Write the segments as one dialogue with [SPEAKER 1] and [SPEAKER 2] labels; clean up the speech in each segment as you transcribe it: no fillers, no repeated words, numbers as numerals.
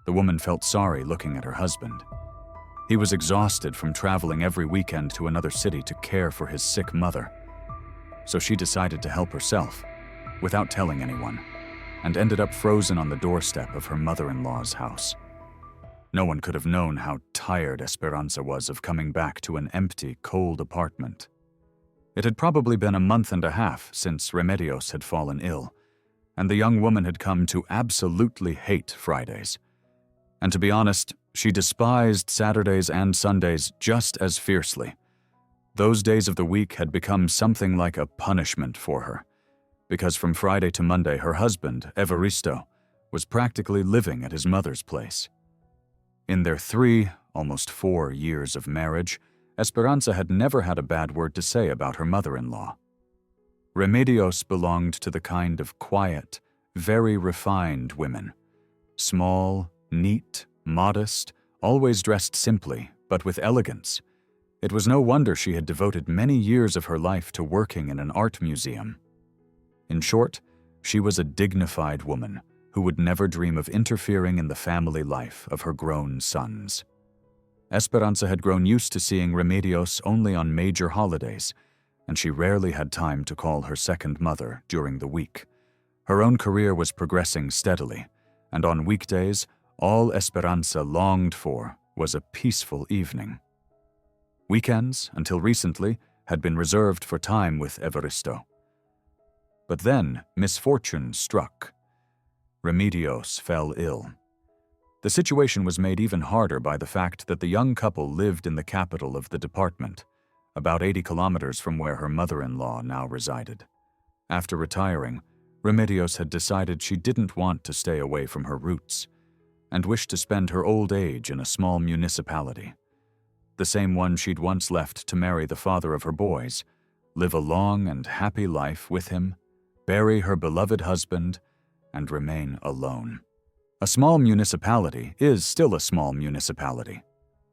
[SPEAKER 1] The woman felt sorry looking at her husband. He was exhausted from traveling every weekend to another city to care for his sick mother. So she decided to help herself, without telling anyone, and ended up frozen on the doorstep of her mother-in-law's house. No one could have known how tired Esperanza was of coming back to an empty, cold apartment. It had probably been a month and a half since Remedios had fallen ill, and the young woman had come to absolutely hate Fridays. And to be honest, she despised Saturdays and Sundays just as fiercely. Those days of the week had become something like a punishment for her, because from Friday to Monday her husband, Evaristo, was practically living at his mother's place. In their 3, almost 4 years of marriage, Esperanza had never had a bad word to say about her mother-in-law. Remedios belonged to the kind of quiet, very refined women. Small, neat, modest, always dressed simply, but with elegance. It was no wonder she had devoted many years of her life to working in an art museum. In short, she was a dignified woman who would never dream of interfering in the family life of her grown sons. Esperanza had grown used to seeing Remedios only on major holidays, and she rarely had time to call her second mother during the week. Her own career was progressing steadily, and on weekdays, all Esperanza longed for was a peaceful evening. Weekends, until recently, had been reserved for time with Evaristo. But then misfortune struck. Remedios fell ill. The situation was made even harder by the fact that the young couple lived in the capital of the department, about 80 kilometers from where her mother-in-law now resided. After retiring, Remedios had decided she didn't want to stay away from her roots, and wished to spend her old age in a small municipality, the same one she'd once left to marry the father of her boys, live a long and happy life with him, bury her beloved husband, and remain alone. A small municipality is still a small municipality.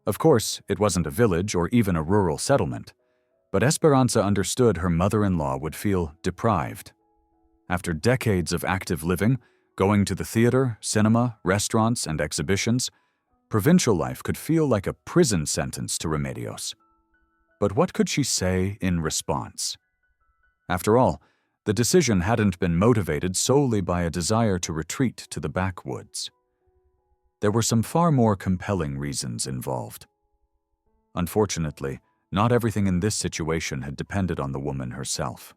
[SPEAKER 1] Of course, it wasn't a village or even a rural settlement, but Esperanza understood her mother-in-law would feel deprived. After decades of active living, going to the theater, cinema, restaurants, and exhibitions, provincial life could feel like a prison sentence to Remedios. But what could she say in response? After all, the decision hadn't been motivated solely by a desire to retreat to the backwoods. There were some far more compelling reasons involved. Unfortunately, not everything in this situation had depended on the woman herself.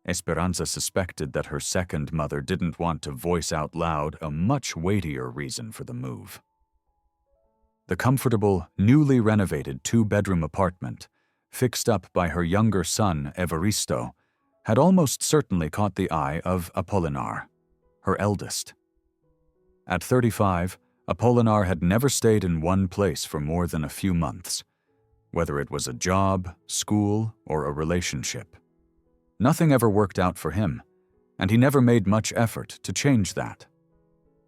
[SPEAKER 1] Esperanza suspected that her second mother didn't want to voice out loud a much weightier reason for the move. The comfortable, newly renovated 2-bedroom apartment, fixed up by her younger son, Evaristo, had almost certainly caught the eye of Apolinar, her eldest. At 35, Apolinar had never stayed in one place for more than a few months, whether it was a job, school, or a relationship. Nothing ever worked out for him, and he never made much effort to change that.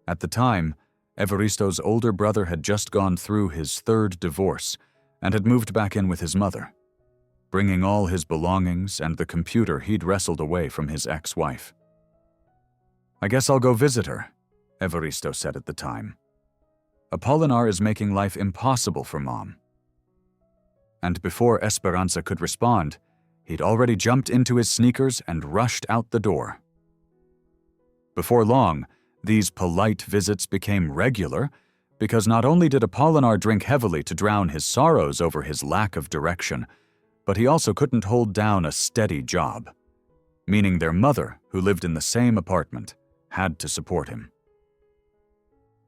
[SPEAKER 1] At the time, Evaristo's older brother had just gone through his 3rd divorce and had moved back in with his mother, bringing all his belongings and the computer he'd wrestled away from his ex-wife. "I guess I'll go visit her," Evaristo said at the time. "Apolinar is making life impossible for Mom." And before Esperanza could respond, he'd already jumped into his sneakers and rushed out the door. Before long, these polite visits became regular because not only did Apolinar drink heavily to drown his sorrows over his lack of direction, but he also couldn't hold down a steady job, meaning their mother, who lived in the same apartment, had to support him.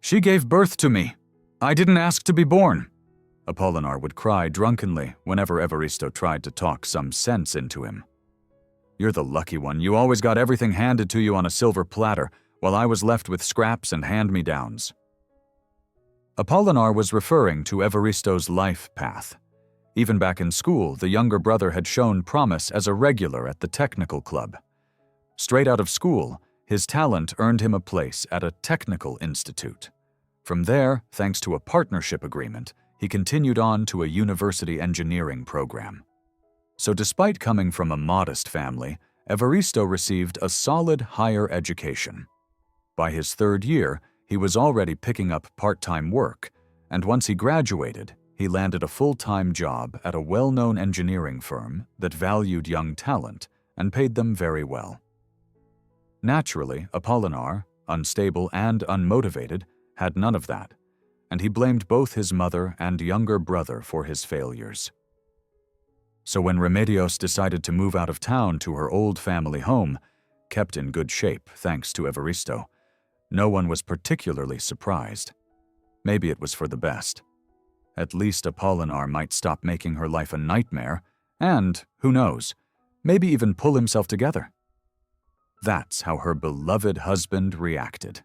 [SPEAKER 1] "She gave birth to me. I didn't ask to be born," Apolinar would cry drunkenly whenever Evaristo tried to talk some sense into him. "You're the lucky one. You always got everything handed to you on a silver platter, while I was left with scraps and hand-me-downs." Apolinar was referring to Evaristo's life path. Even back in school, the younger brother had shown promise as a regular at the technical club. Straight out of school, his talent earned him a place at a technical institute. From there, thanks to a partnership agreement, he continued on to a university engineering program. So despite coming from a modest family, Evaristo received a solid higher education. By his 3rd year, he was already picking up part-time work, and once he graduated, he landed a full-time job at a well-known engineering firm that valued young talent and paid them very well. Naturally, Apolinar, unstable and unmotivated, had none of that, and he blamed both his mother and younger brother for his failures. So when Remedios decided to move out of town to her old family home, kept in good shape thanks to Evaristo, no one was particularly surprised. Maybe it was for the best. At least Apolinar might stop making her life a nightmare and, who knows, maybe even pull himself together. That's how her beloved husband reacted.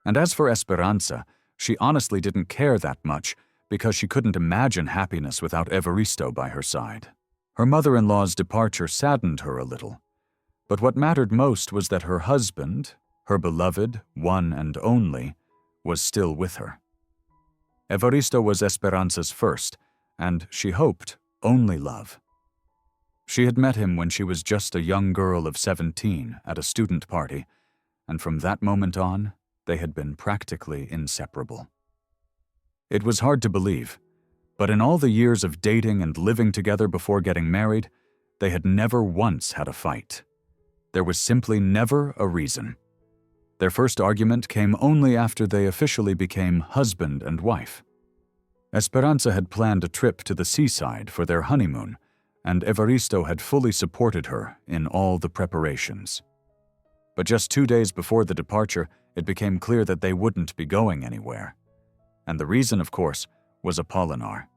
[SPEAKER 1] And as for Esperanza, she honestly didn't care that much because she couldn't imagine happiness without Evaristo by her side. Her mother-in-law's departure saddened her a little, but what mattered most was that her husband, her beloved, one and only, was still with her. Evaristo was Esperanza's first, and she hoped, only love. She had met him when she was just a young girl of 17 at a student party, and from that moment on, they had been practically inseparable. It was hard to believe, but in all the years of dating and living together before getting married, they had never once had a fight. There was simply never a reason. Their first argument came only after they officially became husband and wife. Esperanza had planned a trip to the seaside for their honeymoon, and Evaristo had fully supported her in all the preparations. But just 2 days before the departure, it became clear that they wouldn't be going anywhere. And the reason, of course, was Apolinar.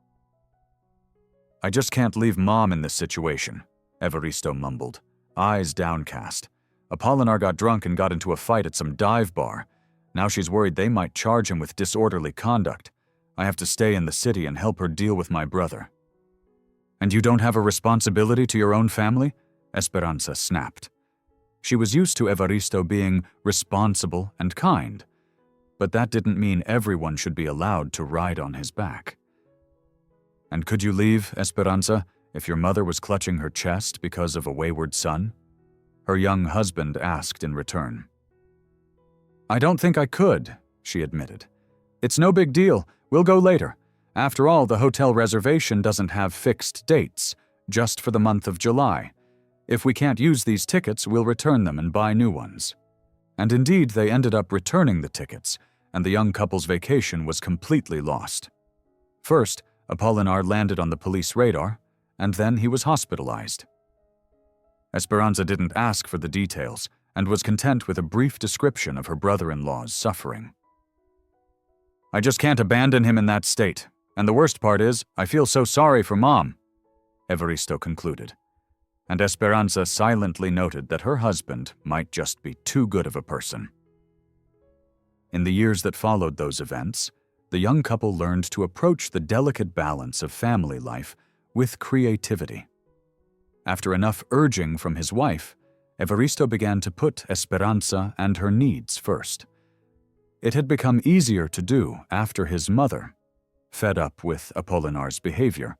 [SPEAKER 1] "I just can't leave Mom in this situation," Evaristo mumbled, eyes downcast. "Apolinar got drunk and got into a fight at some dive bar. Now she's worried they might charge him with disorderly conduct. I have to stay in the city and help her deal with my brother." "And you don't have a responsibility to your own family?" Esperanza snapped. She was used to Evaristo being responsible and kind, but that didn't mean everyone should be allowed to ride on his back. "And could you leave, Esperanza, if your mother was clutching her chest because of a wayward son?" her young husband asked in return. "I don't think I could," she admitted. "It's no big deal. We'll go later. After all, the hotel reservation doesn't have fixed dates, just for the month of July. If we can't use these tickets, we'll return them and buy new ones." And indeed, they ended up returning the tickets, and the young couple's vacation was completely lost. First, Apolinar landed on the police radar, and then he was hospitalized. Esperanza didn't ask for the details and was content with a brief description of her brother-in-law's suffering. "I just can't abandon him in that state, and the worst part is, I feel so sorry for Mom," Evaristo concluded. And Esperanza silently noted that her husband might just be too good of a person. In the years that followed those events, the young couple learned to approach the delicate balance of family life with creativity. After enough urging from his wife, Evaristo began to put Esperanza and her needs first. It had become easier to do after his mother, fed up with Apolinar's behavior,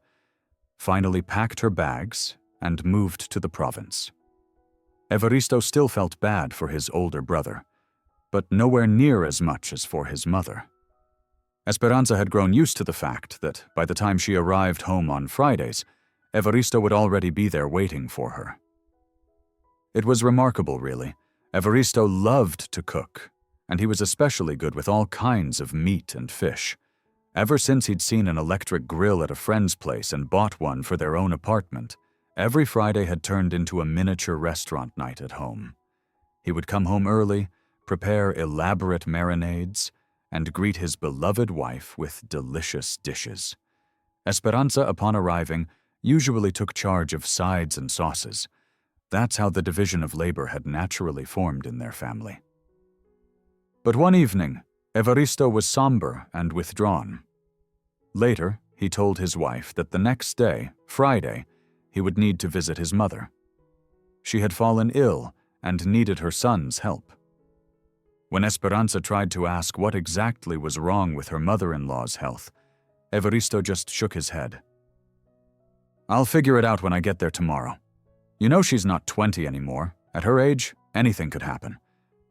[SPEAKER 1] finally packed her bags and moved to the province. Evaristo still felt bad for his older brother, but nowhere near as much as for his mother. Esperanza had grown used to the fact that by the time she arrived home on Fridays, Evaristo would already be there waiting for her. It was remarkable, really. Evaristo loved to cook, and he was especially good with all kinds of meat and fish. Ever since he'd seen an electric grill at a friend's place and bought one for their own apartment, every Friday had turned into a miniature restaurant night at home. He would come home early, prepare elaborate marinades, and greet his beloved wife with delicious dishes. Esperanza, upon arriving, usually took charge of sides and sauces. That's how the division of labor had naturally formed in their family. But one evening, Evaristo was somber and withdrawn. Later, he told his wife that the next day, Friday, he would need to visit his mother. She had fallen ill and needed her son's help. When Esperanza tried to ask what exactly was wrong with her mother-in-law's health, Evaristo just shook his head. "I'll figure it out when I get there tomorrow. You know she's not 20 anymore. At her age, anything could happen.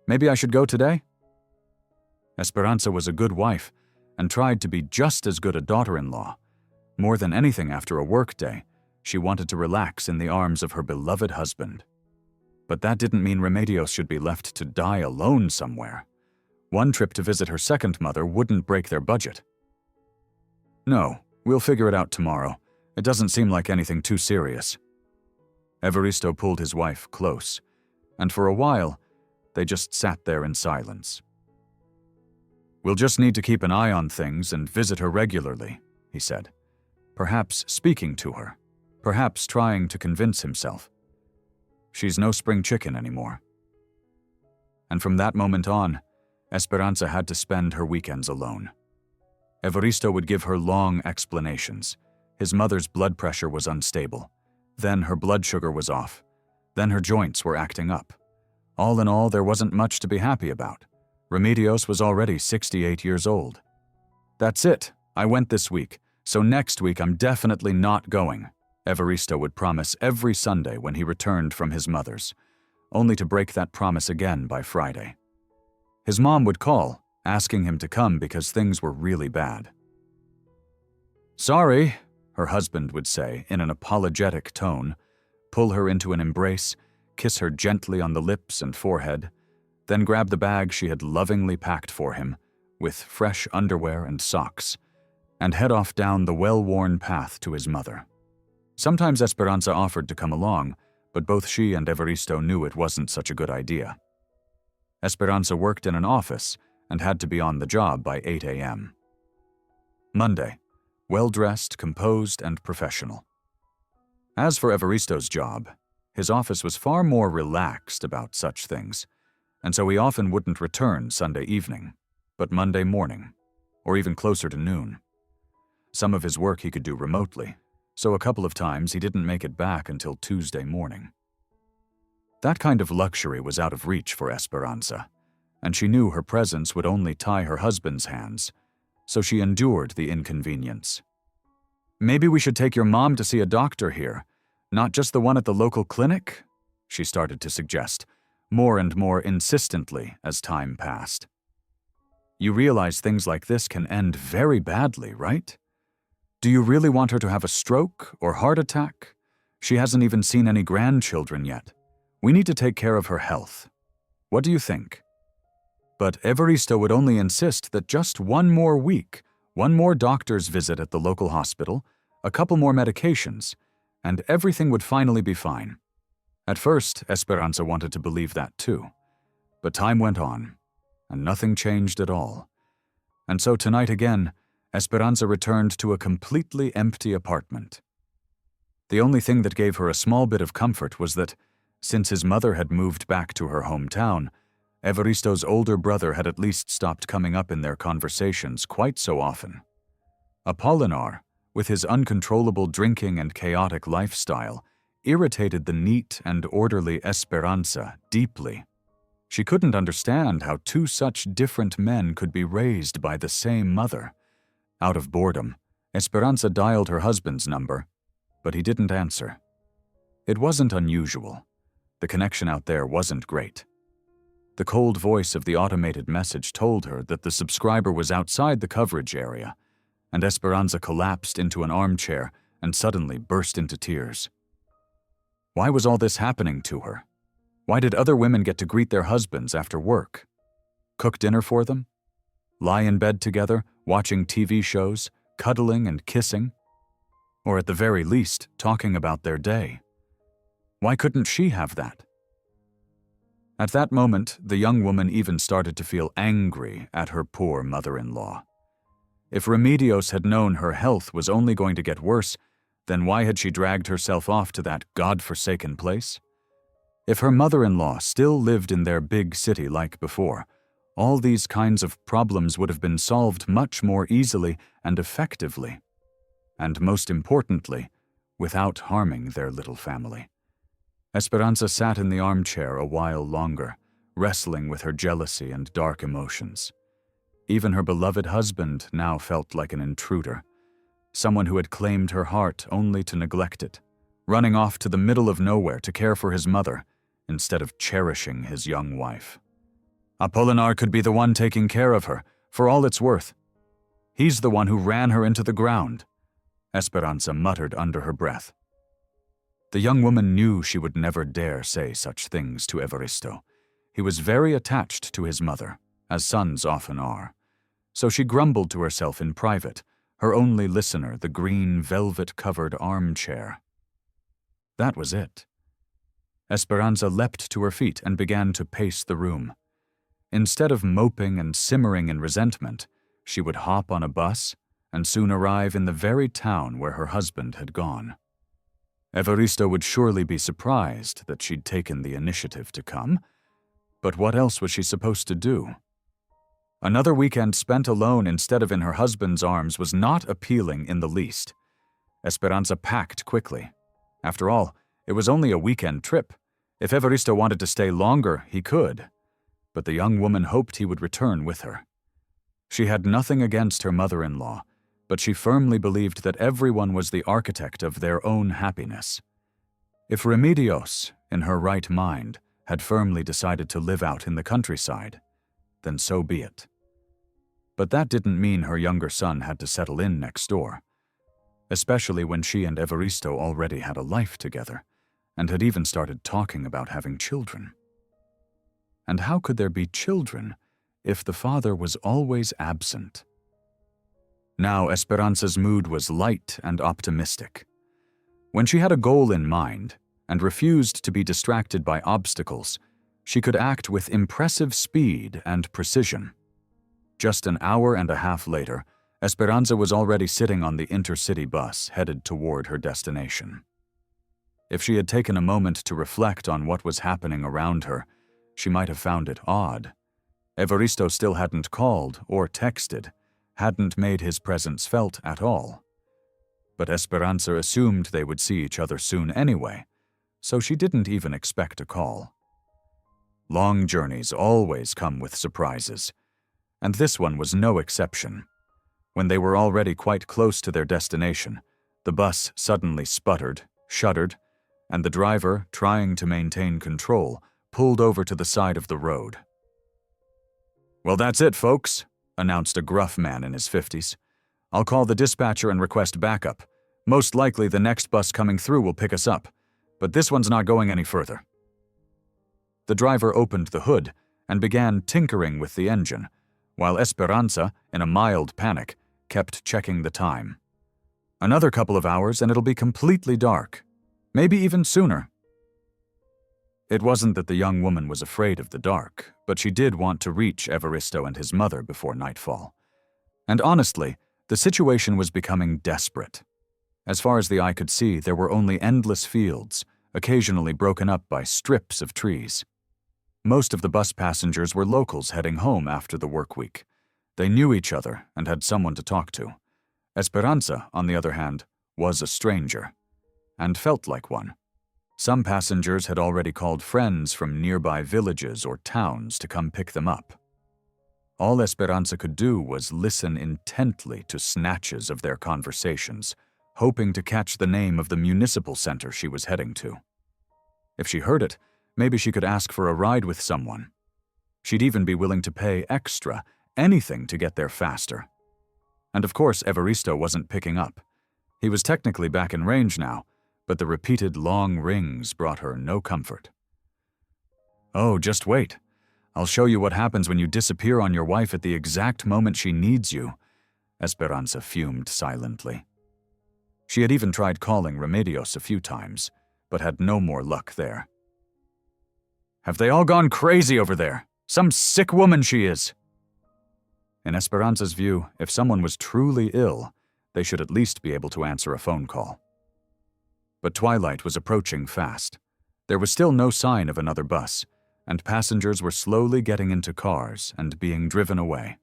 [SPEAKER 1] Maybe I should go today?" Esperanza was a good wife and tried to be just as good a daughter-in-law. More than anything after a workday, she wanted to relax in the arms of her beloved husband. But that didn't mean Remedios should be left to die alone somewhere. One trip to visit her second mother wouldn't break their budget. "No, we'll figure it out tomorrow. It doesn't seem like anything too serious." Evaristo pulled his wife close, and for a while, they just sat there in silence. "We'll just need to keep an eye on things and visit her regularly," he said. Perhaps speaking to her, perhaps trying to convince himself. She's no spring chicken anymore. And from that moment on, Esperanza had to spend her weekends alone. Evaristo would give her long explanations. His mother's blood pressure was unstable. Then her blood sugar was off. Then her joints were acting up. All in all, there wasn't much to be happy about. Remedios was already 68 years old. "That's it. I went this week, so next week I'm definitely not going," Evaristo would promise every Sunday when he returned from his mother's, only to break that promise again by Friday. His mom would call, asking him to come because things were really bad. "Sorry," her husband would say in an apologetic tone, pull her into an embrace, kiss her gently on the lips and forehead, then grab the bag she had lovingly packed for him, with fresh underwear and socks, and head off down the well-worn path to his mother. Sometimes Esperanza offered to come along, but both she and Evaristo knew it wasn't such a good idea. Esperanza worked in an office and had to be on the job by 8 a.m. Monday, well-dressed, composed, and professional. As for Evaristo's job, his office was far more relaxed about such things, and so he often wouldn't return Sunday evening, but Monday morning, or even closer to noon. Some of his work he could do remotely, so a couple of times he didn't make it back until Tuesday morning. That kind of luxury was out of reach for Esperanza, and she knew her presence would only tie her husband's hands, so she endured the inconvenience. "Maybe we should take your mom to see a doctor here, not just the one at the local clinic?" she started to suggest, more and more insistently as time passed. "You realize things like this can end very badly, right? Do you really want her to have a stroke or heart attack? She hasn't even seen any grandchildren yet. We need to take care of her health. What do you think?" But Evaristo would only insist that just one more week, one more doctor's visit at the local hospital, a couple more medications, and everything would finally be fine. At first, Esperanza wanted to believe that too. But time went on, and nothing changed at all. And so tonight again, Esperanza returned to a completely empty apartment. The only thing that gave her a small bit of comfort was that, since his mother had moved back to her hometown, Evaristo's older brother had at least stopped coming up in their conversations quite so often. Apolinar, with his uncontrollable drinking and chaotic lifestyle, irritated the neat and orderly Esperanza deeply. She couldn't understand how two such different men could be raised by the same mother. Out of boredom, Esperanza dialed her husband's number, but he didn't answer. It wasn't unusual. The connection out there wasn't great. The cold voice of the automated message told her that the subscriber was outside the coverage area, and Esperanza collapsed into an armchair and suddenly burst into tears. Why was all this happening to her? Why did other women get to greet their husbands after work? Cook dinner for them? Lie in bed together, watching TV shows, cuddling and kissing? Or at the very least, talking about their day? Why couldn't she have that? At that moment, the young woman even started to feel angry at her poor mother-in-law. If Remedios had known her health was only going to get worse, then why had she dragged herself off to that God-forsaken place? If her mother-in-law still lived in their big city like before, all these kinds of problems would have been solved much more easily and effectively. And most importantly, without harming their little family. Esperanza sat in the armchair a while longer, wrestling with her jealousy and dark emotions. Even her beloved husband now felt like an intruder, someone who had claimed her heart only to neglect it, running off to the middle of nowhere to care for his mother instead of cherishing his young wife. Apolinar could be the one taking care of her, for all it's worth. He's the one who ran her into the ground, Esperanza muttered under her breath. The young woman knew she would never dare say such things to Evaristo. He was very attached to his mother, as sons often are. So she grumbled to herself in private, her only listener the green velvet-covered armchair. That was it. Esperanza leapt to her feet and began to pace the room. Instead of moping and simmering in resentment, she would hop on a bus and soon arrive in the very town where her husband had gone. Evaristo would surely be surprised that she'd taken the initiative to come, but what else was she supposed to do? Another weekend spent alone instead of in her husband's arms was not appealing in the least. Esperanza packed quickly. After all, it was only a weekend trip. If Evaristo wanted to stay longer, he could. But the young woman hoped he would return with her. She had nothing against her mother-in-law, but she firmly believed that everyone was the architect of their own happiness. If Remedios, in her right mind, had firmly decided to live out in the countryside, then so be it. But that didn't mean her younger son had to settle in next door, especially when she and Evaristo already had a life together, and had even started talking about having children. And how could there be children if the father was always absent? Now Esperanza's mood was light and optimistic. When she had a goal in mind and refused to be distracted by obstacles, she could act with impressive speed and precision. Just an hour and a half later, Esperanza was already sitting on the intercity bus headed toward her destination. If she had taken a moment to reflect on what was happening around her, she might have found it odd. Evaristo still hadn't called or texted, hadn't made his presence felt at all. But Esperanza assumed they would see each other soon anyway, so she didn't even expect a call. Long journeys always come with surprises, and this one was no exception. When they were already quite close to their destination, the bus suddenly sputtered, shuddered, and the driver, trying to maintain control, pulled over to the side of the road. "Well, that's it, folks," announced a gruff man in his 50s. "I'll call the dispatcher and request backup. Most likely the next bus coming through will pick us up, but this one's not going any further." The driver opened the hood and began tinkering with the engine, while Esperanza, in a mild panic, kept checking the time. Another couple of hours and it'll be completely dark. Maybe even sooner. It wasn't that the young woman was afraid of the dark, but she did want to reach Evaristo and his mother before nightfall. And honestly, the situation was becoming desperate. As far as the eye could see, there were only endless fields, occasionally broken up by strips of trees. Most of the bus passengers were locals heading home after the work week. They knew each other and had someone to talk to. Esperanza, on the other hand, was a stranger, and felt like one. Some passengers had already called friends from nearby villages or towns to come pick them up. All Esperanza could do was listen intently to snatches of their conversations, hoping to catch the name of the municipal center she was heading to. If she heard it, maybe she could ask for a ride with someone. She'd even be willing to pay extra, anything to get there faster. And of course, Evaristo wasn't picking up. He was technically back in range now, but the repeated long rings brought her no comfort. "Oh, just wait. I'll show you what happens when you disappear on your wife at the exact moment she needs you," Esperanza fumed silently. She had even tried calling Remedios a few times, but had no more luck there. "Have they all gone crazy over there? Some sick woman she is!" In Esperanza's view, if someone was truly ill, they should at least be able to answer a phone call. But twilight was approaching fast. There was still no sign of another bus, and passengers were slowly getting into cars and being driven away.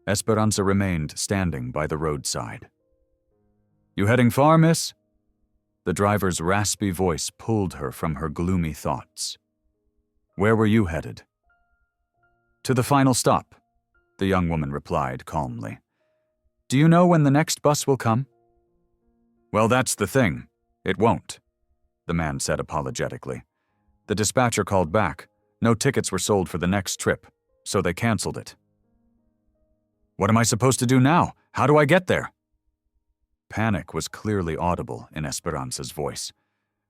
[SPEAKER 1] Esperanza remained standing by the roadside. "You heading far, miss?" The driver's raspy voice pulled her from her gloomy thoughts. "Where were you headed?" "To the final stop," the young woman replied calmly. "Do you know when the next bus will come?" "Well, that's the thing. It won't," the man said apologetically. "The dispatcher called back, No tickets were sold for the next trip, so they canceled it. What am I supposed to do now? How do I get there? Panic was clearly audible in Esperanza's voice.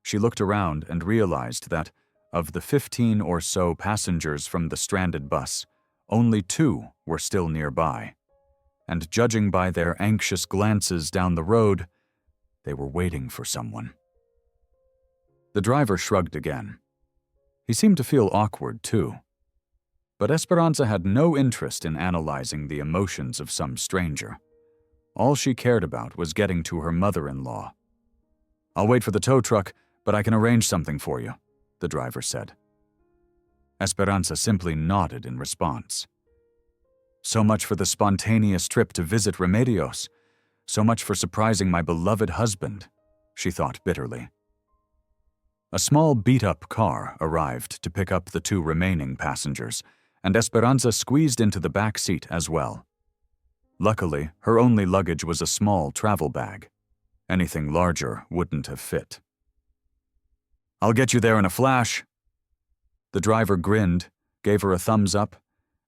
[SPEAKER 1] She looked around and realized that, of the 15 or so passengers from the stranded bus, only 2 were still nearby. And judging by their anxious glances down the road, they were waiting for someone. The driver shrugged again. He seemed to feel awkward, too. But Esperanza had no interest in analyzing the emotions of some stranger. All she cared about was getting to her mother-in-law. "I'll wait for the tow truck, but I can arrange something for you," the driver said. Esperanza simply nodded in response. So much for the spontaneous trip to visit Remedios. So much for surprising my beloved husband, she thought bitterly. A small beat-up car arrived to pick up the 2 remaining passengers, and Esperanza squeezed into the back seat as well. Luckily, her only luggage was a small travel bag. Anything larger wouldn't have fit. "I'll get you there in a flash." The driver grinned, gave her a thumbs up,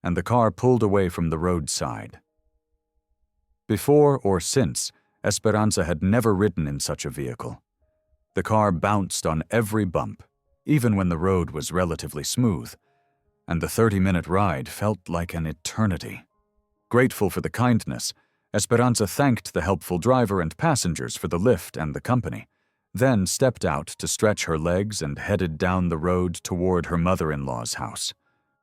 [SPEAKER 1] and the car pulled away from the roadside. Before or since, Esperanza had never ridden in such a vehicle. The car bounced on every bump, even when the road was relatively smooth, and the 30-minute ride felt like an eternity. Grateful for the kindness, Esperanza thanked the helpful driver and passengers for the lift and the company, then stepped out to stretch her legs and headed down the road toward her mother-in-law's house.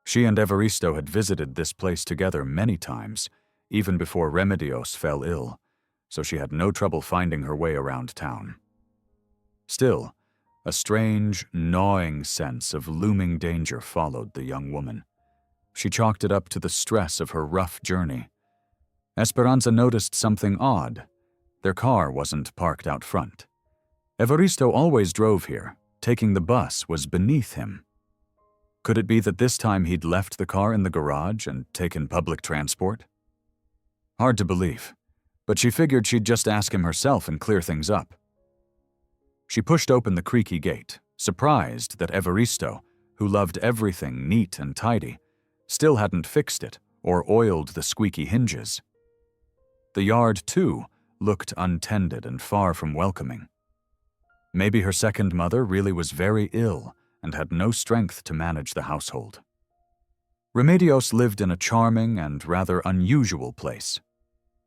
[SPEAKER 1] She and Evaristo had visited this place together many times, even before Remedios fell ill, so she had no trouble finding her way around town. Still, a strange, gnawing sense of looming danger followed the young woman. She chalked it up to the stress of her rough journey. Esperanza noticed something odd. Their car wasn't parked out front. Evaristo always drove here. Taking the bus was beneath him. Could it be that this time he'd left the car in the garage and taken public transport? Hard to believe, but she figured she'd just ask him herself and clear things up. She pushed open the creaky gate, surprised that Evaristo, who loved everything neat and tidy, still hadn't fixed it or oiled the squeaky hinges. The yard, too, looked untended and far from welcoming. Maybe her second mother really was very ill and had no strength to manage the household. Remedios lived in a charming and rather unusual place.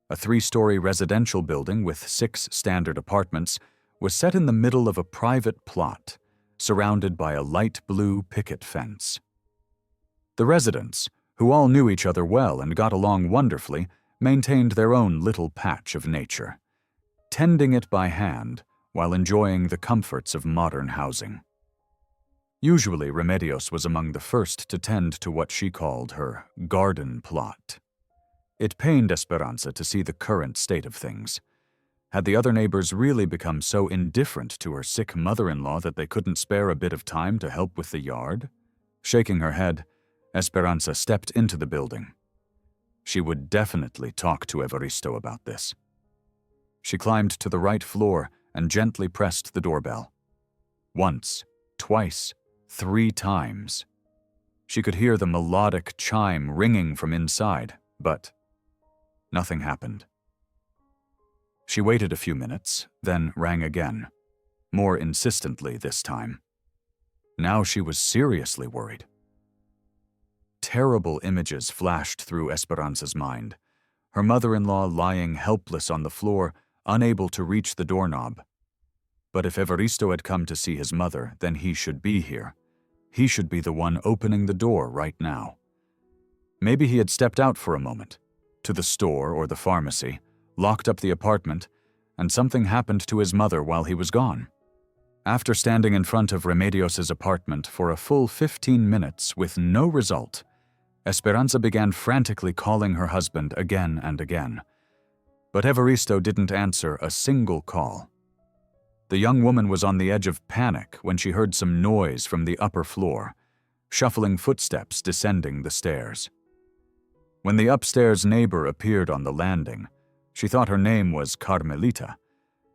[SPEAKER 1] A 3-story residential building with 6 standard apartments was set in the middle of a private plot, surrounded by a light blue picket fence. The residents, who all knew each other well and got along wonderfully, maintained their own little patch of nature, tending it by hand while enjoying the comforts of modern housing. Usually, Remedios was among the first to tend to what she called her garden plot. It pained Esperanza to see the current state of things. Had the other neighbors really become so indifferent to her sick mother-in-law that they couldn't spare a bit of time to help with the yard? Shaking her head, Esperanza stepped into the building. She would definitely talk to Evaristo about this. She climbed to the right floor and gently pressed the doorbell. Once, twice, 3 times. She could hear the melodic chime ringing from inside, but nothing happened. She waited a few minutes, then rang again, more insistently this time. Now she was seriously worried. Terrible images flashed through Esperanza's mind. Her mother-in-law lying helpless on the floor, unable to reach the doorknob. But if Evaristo had come to see his mother, then he should be here. He should be the one opening the door right now. Maybe he had stepped out for a moment, to the store or the pharmacy, locked up the apartment, and something happened to his mother while he was gone. After standing in front of Remedios' apartment for a full 15 minutes with no result, Esperanza began frantically calling her husband again and again. But Evaristo didn't answer a single call. The young woman was on the edge of panic when she heard some noise from the upper floor, shuffling footsteps descending the stairs. When the upstairs neighbor appeared on the landing, she thought her name was Carmelita.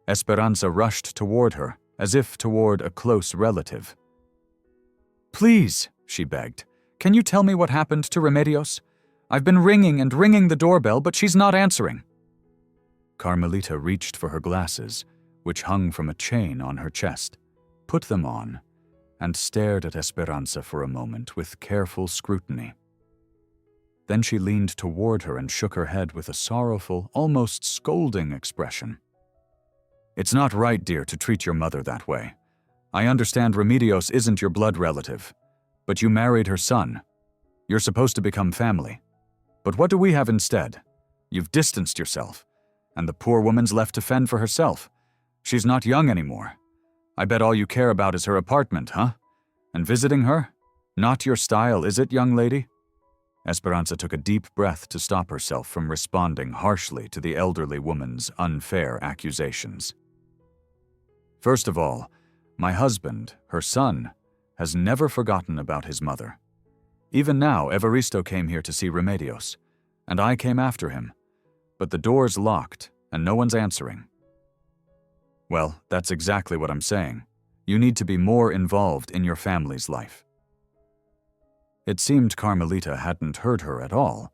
[SPEAKER 1] Esperanza rushed toward her, as if toward a close relative. "Please," she begged, Can you tell me what happened to Remedios? I've been ringing and ringing the doorbell, but she's not answering." Carmelita reached for her glasses, which hung from a chain on her chest, put them on, and stared at Esperanza for a moment with careful scrutiny. Then she leaned toward her and shook her head with a sorrowful, almost scolding expression. "It's not right, dear, to treat your mother that way. I understand Remedios isn't your blood relative, but you married her son. You're supposed to become family. But what do we have instead? You've distanced yourself, and the poor woman's left to fend for herself. She's not young anymore. I bet all you care about is her apartment, huh? And visiting her? Not your style, is it, young lady?" Esperanza took a deep breath to stop herself from responding harshly to the elderly woman's unfair accusations. "First of all, my husband, her son, has never forgotten about his mother. Even now, Evaristo came here to see Remedios, and I came after him, but the door's locked and no one's answering." "Well, that's exactly what I'm saying. You need to be more involved in your family's life." It seemed Carmelita hadn't heard her at all,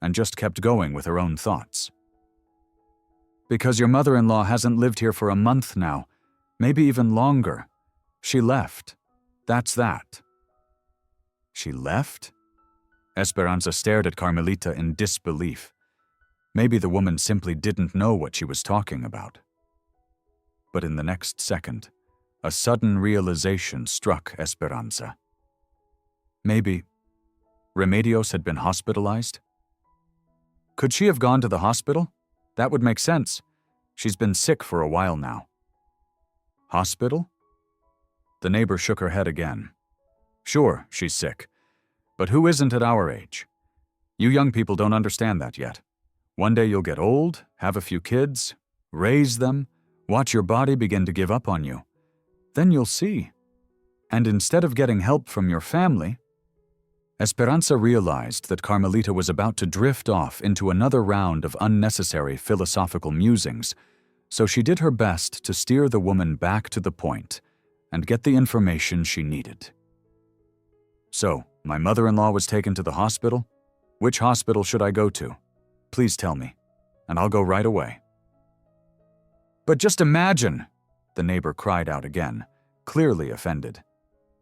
[SPEAKER 1] and just kept going with her own thoughts. "Because your mother-in-law hasn't lived here for a month now, maybe even longer. She left. That's that." "She left?" Esperanza stared at Carmelita in disbelief. Maybe the woman simply didn't know what she was talking about. But in the next second, a sudden realization struck Esperanza. Maybe Remedios had been hospitalized? Could she have gone to the hospital? That would make sense. She's been sick for a while now. Hospital? The neighbor shook her head again. "Sure, she's sick. But who isn't at our age? You young people don't understand that yet. One day you'll get old, have a few kids, raise them, watch your body begin to give up on you. Then you'll see. And instead of getting help from your family..." Esperanza realized that Carmelita was about to drift off into another round of unnecessary philosophical musings, so she did her best to steer the woman back to the point and get the information she needed. "So, my mother-in-law was taken to the hospital? Which hospital should I go to? Please tell me, and I'll go right away." "But just imagine," the neighbor cried out again, clearly offended.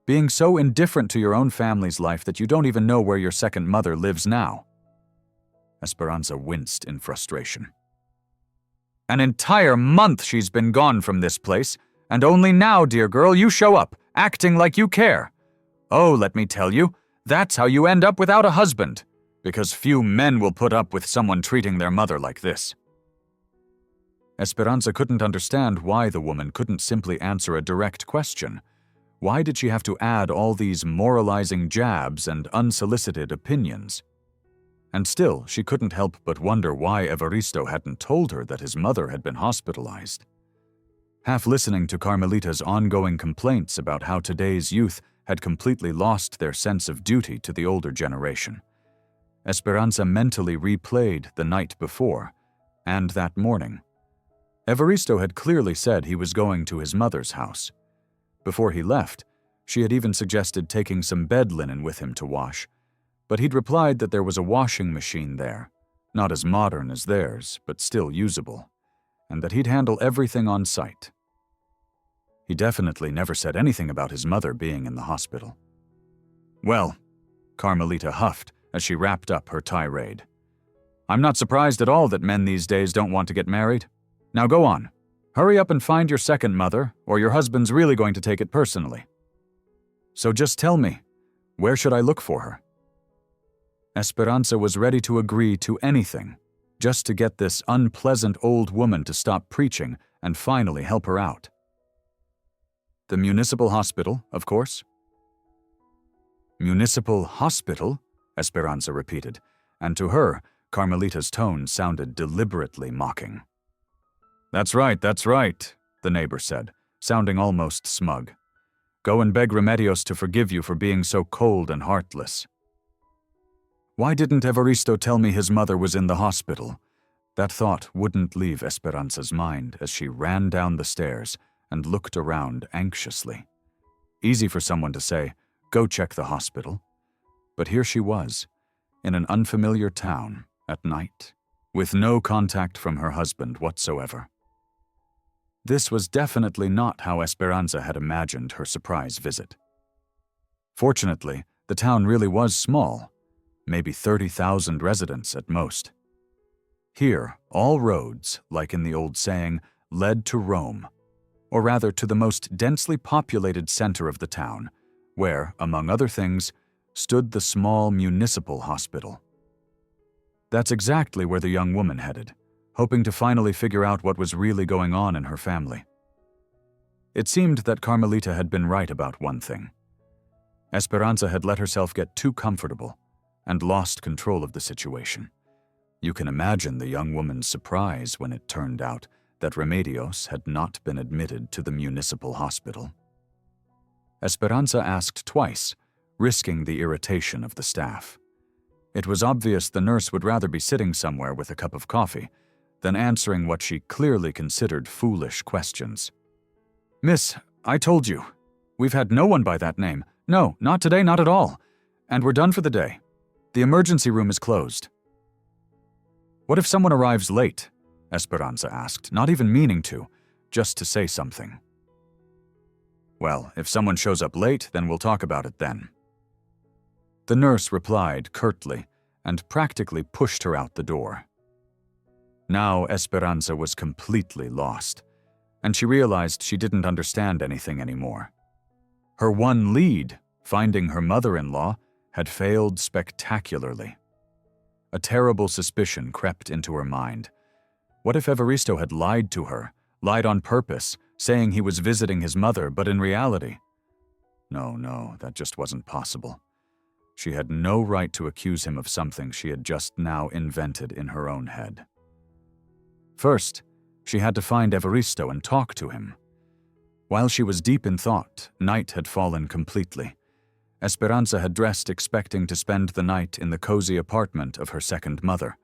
[SPEAKER 1] "Being so indifferent to your own family's life that you don't even know where your second mother lives now." Esperanza winced in frustration. "An entire month she's been gone from this place, and only now, dear girl, you show up, acting like you care. Oh, let me tell you, that's how you end up without a husband, because few men will put up with someone treating their mother like this." Esperanza couldn't understand why the woman couldn't simply answer a direct question. Why did she have to add all these moralizing jabs and unsolicited opinions? And still, she couldn't help but wonder why Evaristo hadn't told her that his mother had been hospitalized. Half listening to Carmelita's ongoing complaints about how today's youth had completely lost their sense of duty to the older generation, Esperanza mentally replayed the night before, and that morning. Evaristo had clearly said he was going to his mother's house. Before he left, she had even suggested taking some bed linen with him to wash, but he'd replied that there was a washing machine there, not as modern as theirs, but still usable, and that he'd handle everything on site. He definitely never said anything about his mother being in the hospital. "Well," Carmelita huffed as she wrapped up her tirade, "I'm not surprised at all that men these days don't want to get married. Now go on. Hurry up and find your second mother, or your husband's really going to take it personally. So just tell me, where should I look for her?" Esperanza was ready to agree to anything, just to get this unpleasant old woman to stop preaching and finally help her out. "The municipal hospital, of course." "Municipal hospital?" Esperanza repeated, and to her, Carmelita's tone sounded deliberately mocking. That's right, the neighbor said, sounding almost smug. "Go and beg Remedios to forgive you for being so cold and heartless." Why didn't Evaristo tell me his mother was in the hospital? That thought wouldn't leave Esperanza's mind as she ran down the stairs and looked around anxiously. Easy for someone to say, "Go check the hospital." But here she was, in an unfamiliar town, at night, with no contact from her husband whatsoever. This was definitely not how Esperanza had imagined her surprise visit. Fortunately, the town really was small, maybe 30,000 residents at most. Here, all roads, like in the old saying, led to Rome, or rather to the most densely populated center of the town, where, among other things, stood the small municipal hospital. That's exactly where the young woman headed, hoping to finally figure out what was really going on in her family. It seemed that Carmelita had been right about one thing. Esperanza had let herself get too comfortable and lost control of the situation. You can imagine the young woman's surprise when it turned out that Remedios had not been admitted to the municipal hospital. Esperanza asked twice, risking the irritation of the staff. It was obvious the nurse would rather be sitting somewhere with a cup of coffee than answering what she clearly considered foolish questions. "Miss, I told you. We've had no one by that name. No, not today, not at all. And we're done for the day. The emergency room is closed." "What if someone arrives late?" Esperanza asked, not even meaning to, just to say something. "Well, if someone shows up late, then we'll talk about it then." The nurse replied curtly and practically pushed her out the door. Now Esperanza was completely lost, and she realized she didn't understand anything anymore. Her one lead, finding her mother-in-law, had failed spectacularly. A terrible suspicion crept into her mind. What if Evaristo had lied to her, lied on purpose, saying he was visiting his mother, but in reality? No, that just wasn't possible. She had no right to accuse him of something she had just now invented in her own head. First, she had to find Evaristo and talk to him. While she was deep in thought, night had fallen completely. Esperanza had dressed expecting to spend the night in the cozy apartment of her second mother,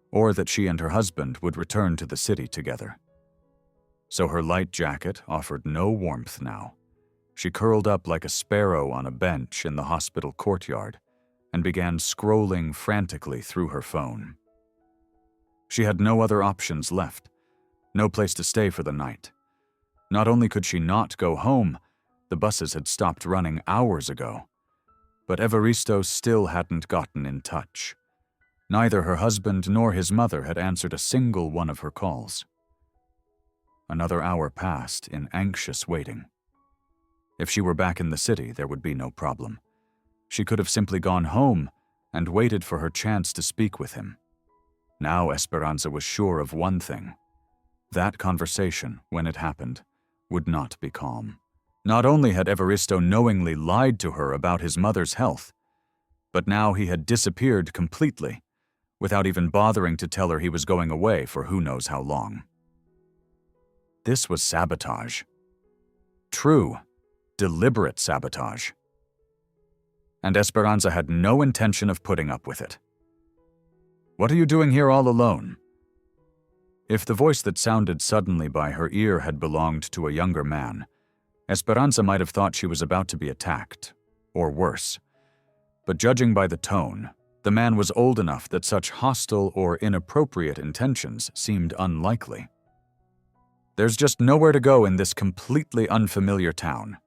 [SPEAKER 1] or that she and her husband would return to the city together. So her light jacket offered no warmth now. She curled up like a sparrow on a bench in the hospital courtyard and began scrolling frantically through her phone. She had no other options left, no place to stay for the night. Not only could she not go home, the buses had stopped running hours ago, but Evaristo still hadn't gotten in touch. Neither her husband nor his mother had answered a single one of her calls. Another hour passed in anxious waiting. If she were back in the city, there would be no problem. She could have simply gone home and waited for her chance to speak with him. Now Esperanza was sure of one thing. That conversation, when it happened, would not be calm. Not only had Evaristo knowingly lied to her about his mother's health, but now he had disappeared completely, without even bothering to tell her he was going away for who knows how long. This was sabotage. True, deliberate sabotage. And Esperanza had no intention of putting up with it. "What are you doing here all alone?" If the voice that sounded suddenly by her ear had belonged to a younger man, Esperanza might have thought she was about to be attacked, or worse. But judging by the tone, the man was old enough that such hostile or inappropriate intentions seemed unlikely. "There's just nowhere to go in this completely unfamiliar town,"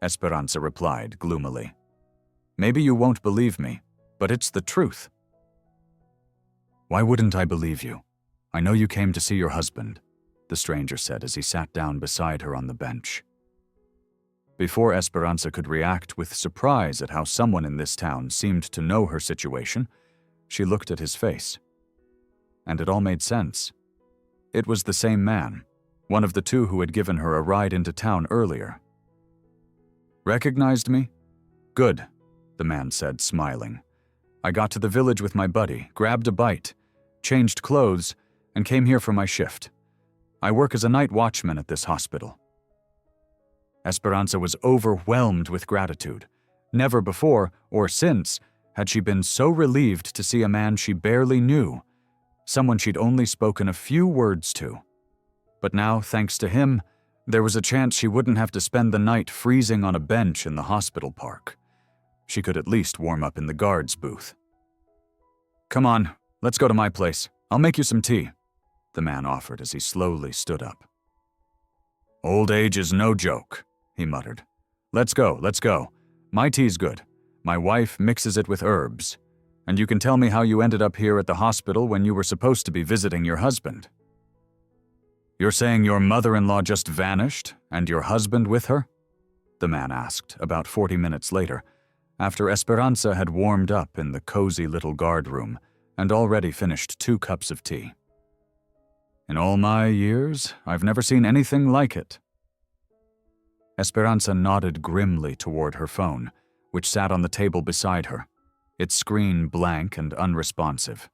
[SPEAKER 1] Esperanza replied gloomily. "Maybe you won't believe me, but it's the truth." "Why wouldn't I believe you? I know you came to see your husband," the stranger said as he sat down beside her on the bench. Before Esperanza could react with surprise at how someone in this town seemed to know her situation, she looked at his face. And it all made sense. It was the same man, one of the two who had given her a ride into town earlier. "Recognized me? Good," the man said, smiling. "I got to the village with my buddy, grabbed a bite, changed clothes, and came here for my shift. I work as a night watchman at this hospital." Esperanza was overwhelmed with gratitude. Never before, or since, had she been so relieved to see a man she barely knew, someone she'd only spoken a few words to. But now, thanks to him, there was a chance she wouldn't have to spend the night freezing on a bench in the hospital park. She could at least warm up in the guard's booth. "Come on, let's go to my place. I'll make you some tea," the man offered as he slowly stood up. "Old age is no joke," he muttered. Let's go. My tea's good. My wife mixes it with herbs. And you can tell me how you ended up here at the hospital when you were supposed to be visiting your husband." "You're saying your mother-in-law just vanished, and your husband with her?" the man asked about 40 minutes later, after Esperanza had warmed up in the cozy little guard room and already finished 2 cups of tea. "In all my years, I've never seen anything like it." Esperanza nodded grimly toward her phone, which sat on the table beside her, its screen blank and unresponsive.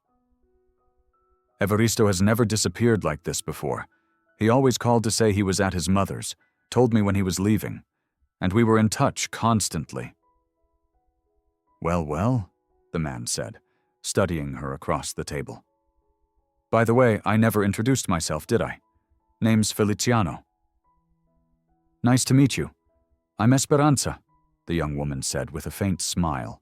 [SPEAKER 1] "Evaristo has never disappeared like this before. He always called to say he was at his mother's, told me when he was leaving, and we were in touch constantly." Well, the man said, studying her across the table. "By the way, I never introduced myself, did I? Name's Feliciano." "Nice to meet you. I'm Esperanza," the young woman said with a faint smile.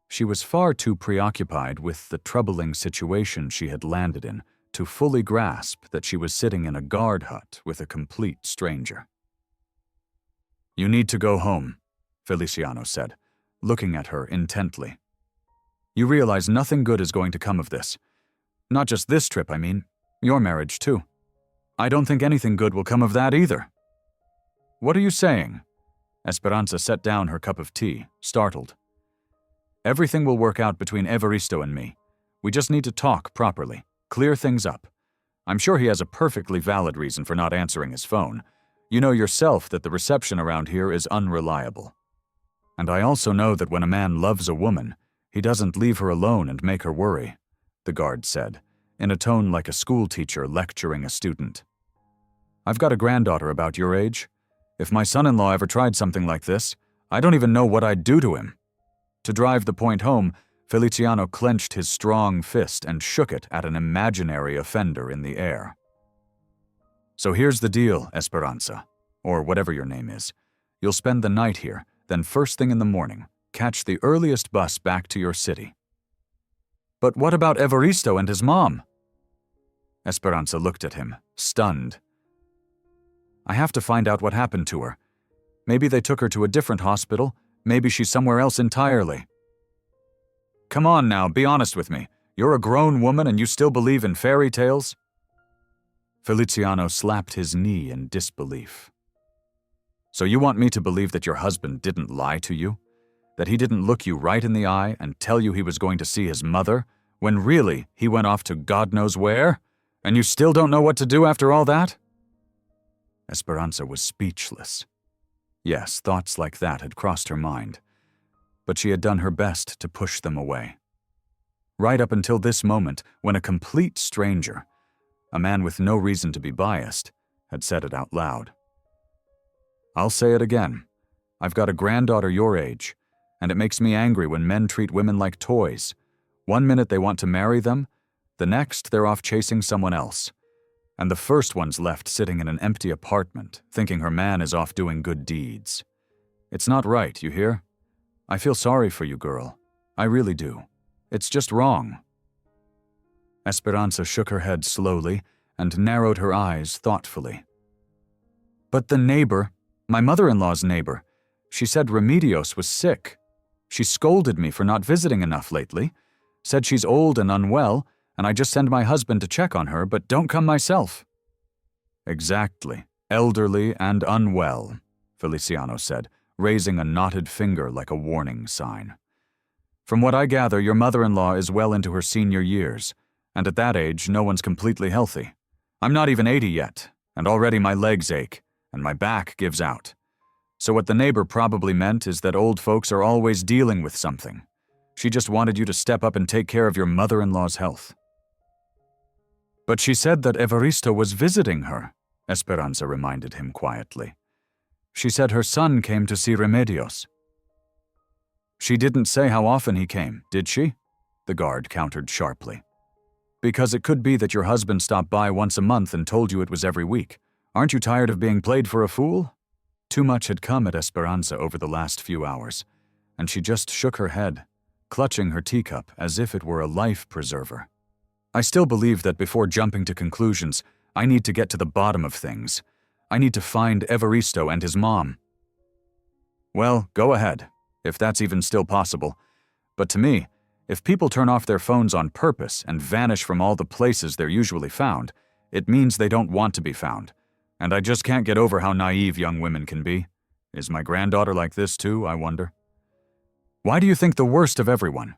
[SPEAKER 1] She was far too preoccupied with the troubling situation she had landed in to fully grasp that she was sitting in a guard hut with a complete stranger. "You need to go home," Feliciano said, looking at her intently. "You realize nothing good is going to come of this. Not just this trip, I mean. Your marriage, too. I don't think anything good will come of that either." "What are you saying?" Esperanza set down her cup of tea, startled. "Everything will work out between Evaristo and me. We just need to talk properly, clear things up. I'm sure he has a perfectly valid reason for not answering his phone. You know yourself that the reception around here is unreliable. And I also know that when a man loves a woman, he doesn't leave her alone and make her worry," the guard said, in a tone like a schoolteacher lecturing a student. "I've got a granddaughter about your age. If my son-in-law ever tried something like this, I don't even know what I'd do to him." To drive the point home, Feliciano clenched his strong fist and shook it at an imaginary offender in the air. "So here's the deal, Esperanza, or whatever your name is. You'll spend the night here, then first thing in the morning, catch the earliest bus back to your city." "But what about Evaristo and his mom?" Esperanza looked at him, stunned. "I have to find out what happened to her. Maybe they took her to a different hospital, maybe she's somewhere else entirely." "Come on now, be honest with me. You're a grown woman and you still believe in fairy tales?" Feliciano slapped his knee in disbelief. "So you want me to believe that your husband didn't lie to you? That he didn't look you right in the eye and tell you he was going to see his mother, when really he went off to God knows where? And you still don't know what to do after all that?" Esperanza was speechless. Yes, thoughts like that had crossed her mind, but she had done her best to push them away. Right up until this moment, when a complete stranger, a man with no reason to be biased, had said it out loud. "I'll say it again. I've got a granddaughter your age, and it makes me angry when men treat women like toys. One minute they want to marry them, the next they're off chasing someone else. And the first one's left sitting in an empty apartment, thinking her man is off doing good deeds. It's not right, you hear? I feel sorry for you, girl. I really do. It's just wrong." Esperanza shook her head slowly and narrowed her eyes thoughtfully. "But the neighbor, my mother-in-law's neighbor, she said Remedios was sick. She scolded me for not visiting enough lately, said she's old and unwell, and I just send my husband to check on her, but don't come myself." "Exactly. Elderly and unwell," Feliciano said, raising a knotted finger like a warning sign. "From what I gather, your mother-in-law is well into her senior years, and at that age, no one's completely healthy. I'm not even 80 yet, and already my legs ache, and my back gives out. So what the neighbor probably meant is that old folks are always dealing with something. She just wanted you to step up and take care of your mother-in-law's health." "But she said that Evaristo was visiting her," Esperanza reminded him quietly. "She said her son came to see Remedios." "She didn't say how often he came, did she?" the guard countered sharply. "Because it could be that your husband stopped by once a month and told you it was every week. Aren't you tired of being played for a fool?" Too much had come at Esperanza over the last few hours, and she just shook her head, clutching her teacup as if it were a life preserver. I still believe that before jumping to conclusions, I need to get to the bottom of things. I need to find Evaristo and his mom. Well, go ahead, if that's even still possible. But to me, if people turn off their phones on purpose and vanish from all the places they're usually found, it means they don't want to be found. And I just can't get over how naive young women can be. Is my granddaughter like this too, I wonder? Why do you think the worst of everyone?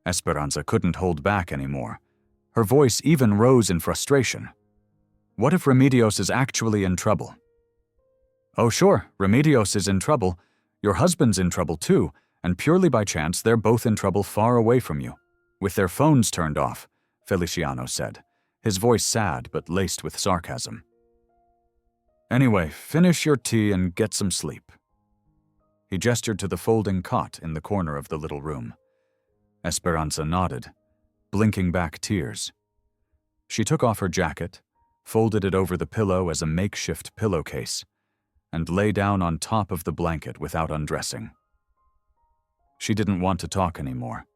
[SPEAKER 1] Esperanza couldn't hold back anymore. Her voice even rose in frustration. What if Remedios is actually in trouble? Oh sure, Remedios is in trouble. Your husband's in trouble too, and purely by chance they're both in trouble far away from you. With their phones turned off, Feliciano said, his voice sad but laced with sarcasm. Anyway, finish your tea and get some sleep. He gestured to the folding cot in the corner of the little room. Esperanza nodded, blinking back tears. She took off her jacket, folded it over the pillow as a makeshift pillowcase, and lay down on top of the blanket without undressing. She didn't want to talk anymore.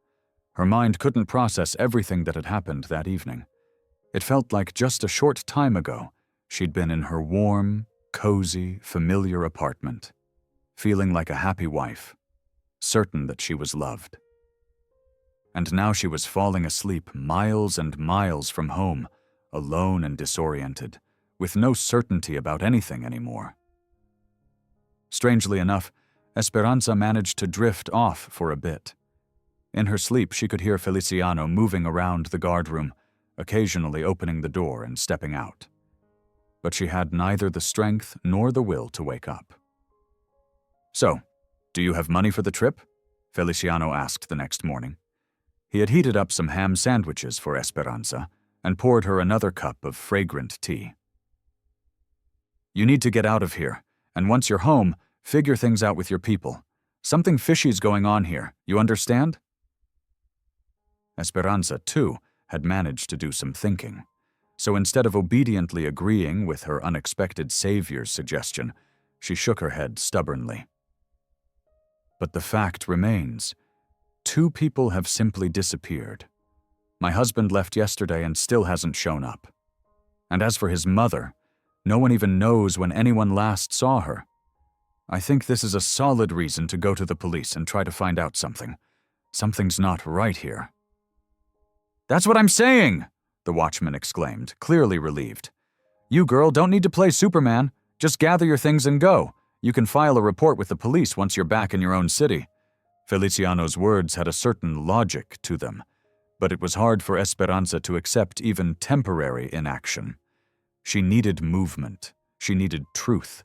[SPEAKER 1] Her mind couldn't process everything that had happened that evening. It felt like just a short time ago, she'd been in her warm, cozy, familiar apartment, feeling like a happy wife, certain that she was loved. And now she was falling asleep miles and miles from home, alone and disoriented, with no certainty about anything anymore. Strangely enough, Esperanza managed to drift off for a bit. In her sleep, she could hear Feliciano moving around the guardroom, occasionally opening the door and stepping out. But she had neither the strength nor the will to wake up. So, do you have money for the trip? Feliciano asked the next morning. He had heated up some ham sandwiches for Esperanza and poured her another cup of fragrant tea. You need to get out of here, and once you're home, figure things out with your people. Something fishy's going on here, you understand? Esperanza, too, had managed to do some thinking. So instead of obediently agreeing with her unexpected savior's suggestion, she shook her head stubbornly. But the fact remains. 2 people have simply disappeared. My husband left yesterday and still hasn't shown up. And as for his mother, no one even knows when anyone last saw her. I think this is a solid reason to go to the police and try to find out something. Something's not right here. That's what I'm saying, the watchman exclaimed, clearly relieved. You, girl, don't need to play Superman. Just gather your things and go. You can file a report with the police once you're back in your own city. Feliciano's words had a certain logic to them, but it was hard for Esperanza to accept even temporary inaction. She needed movement. She needed truth.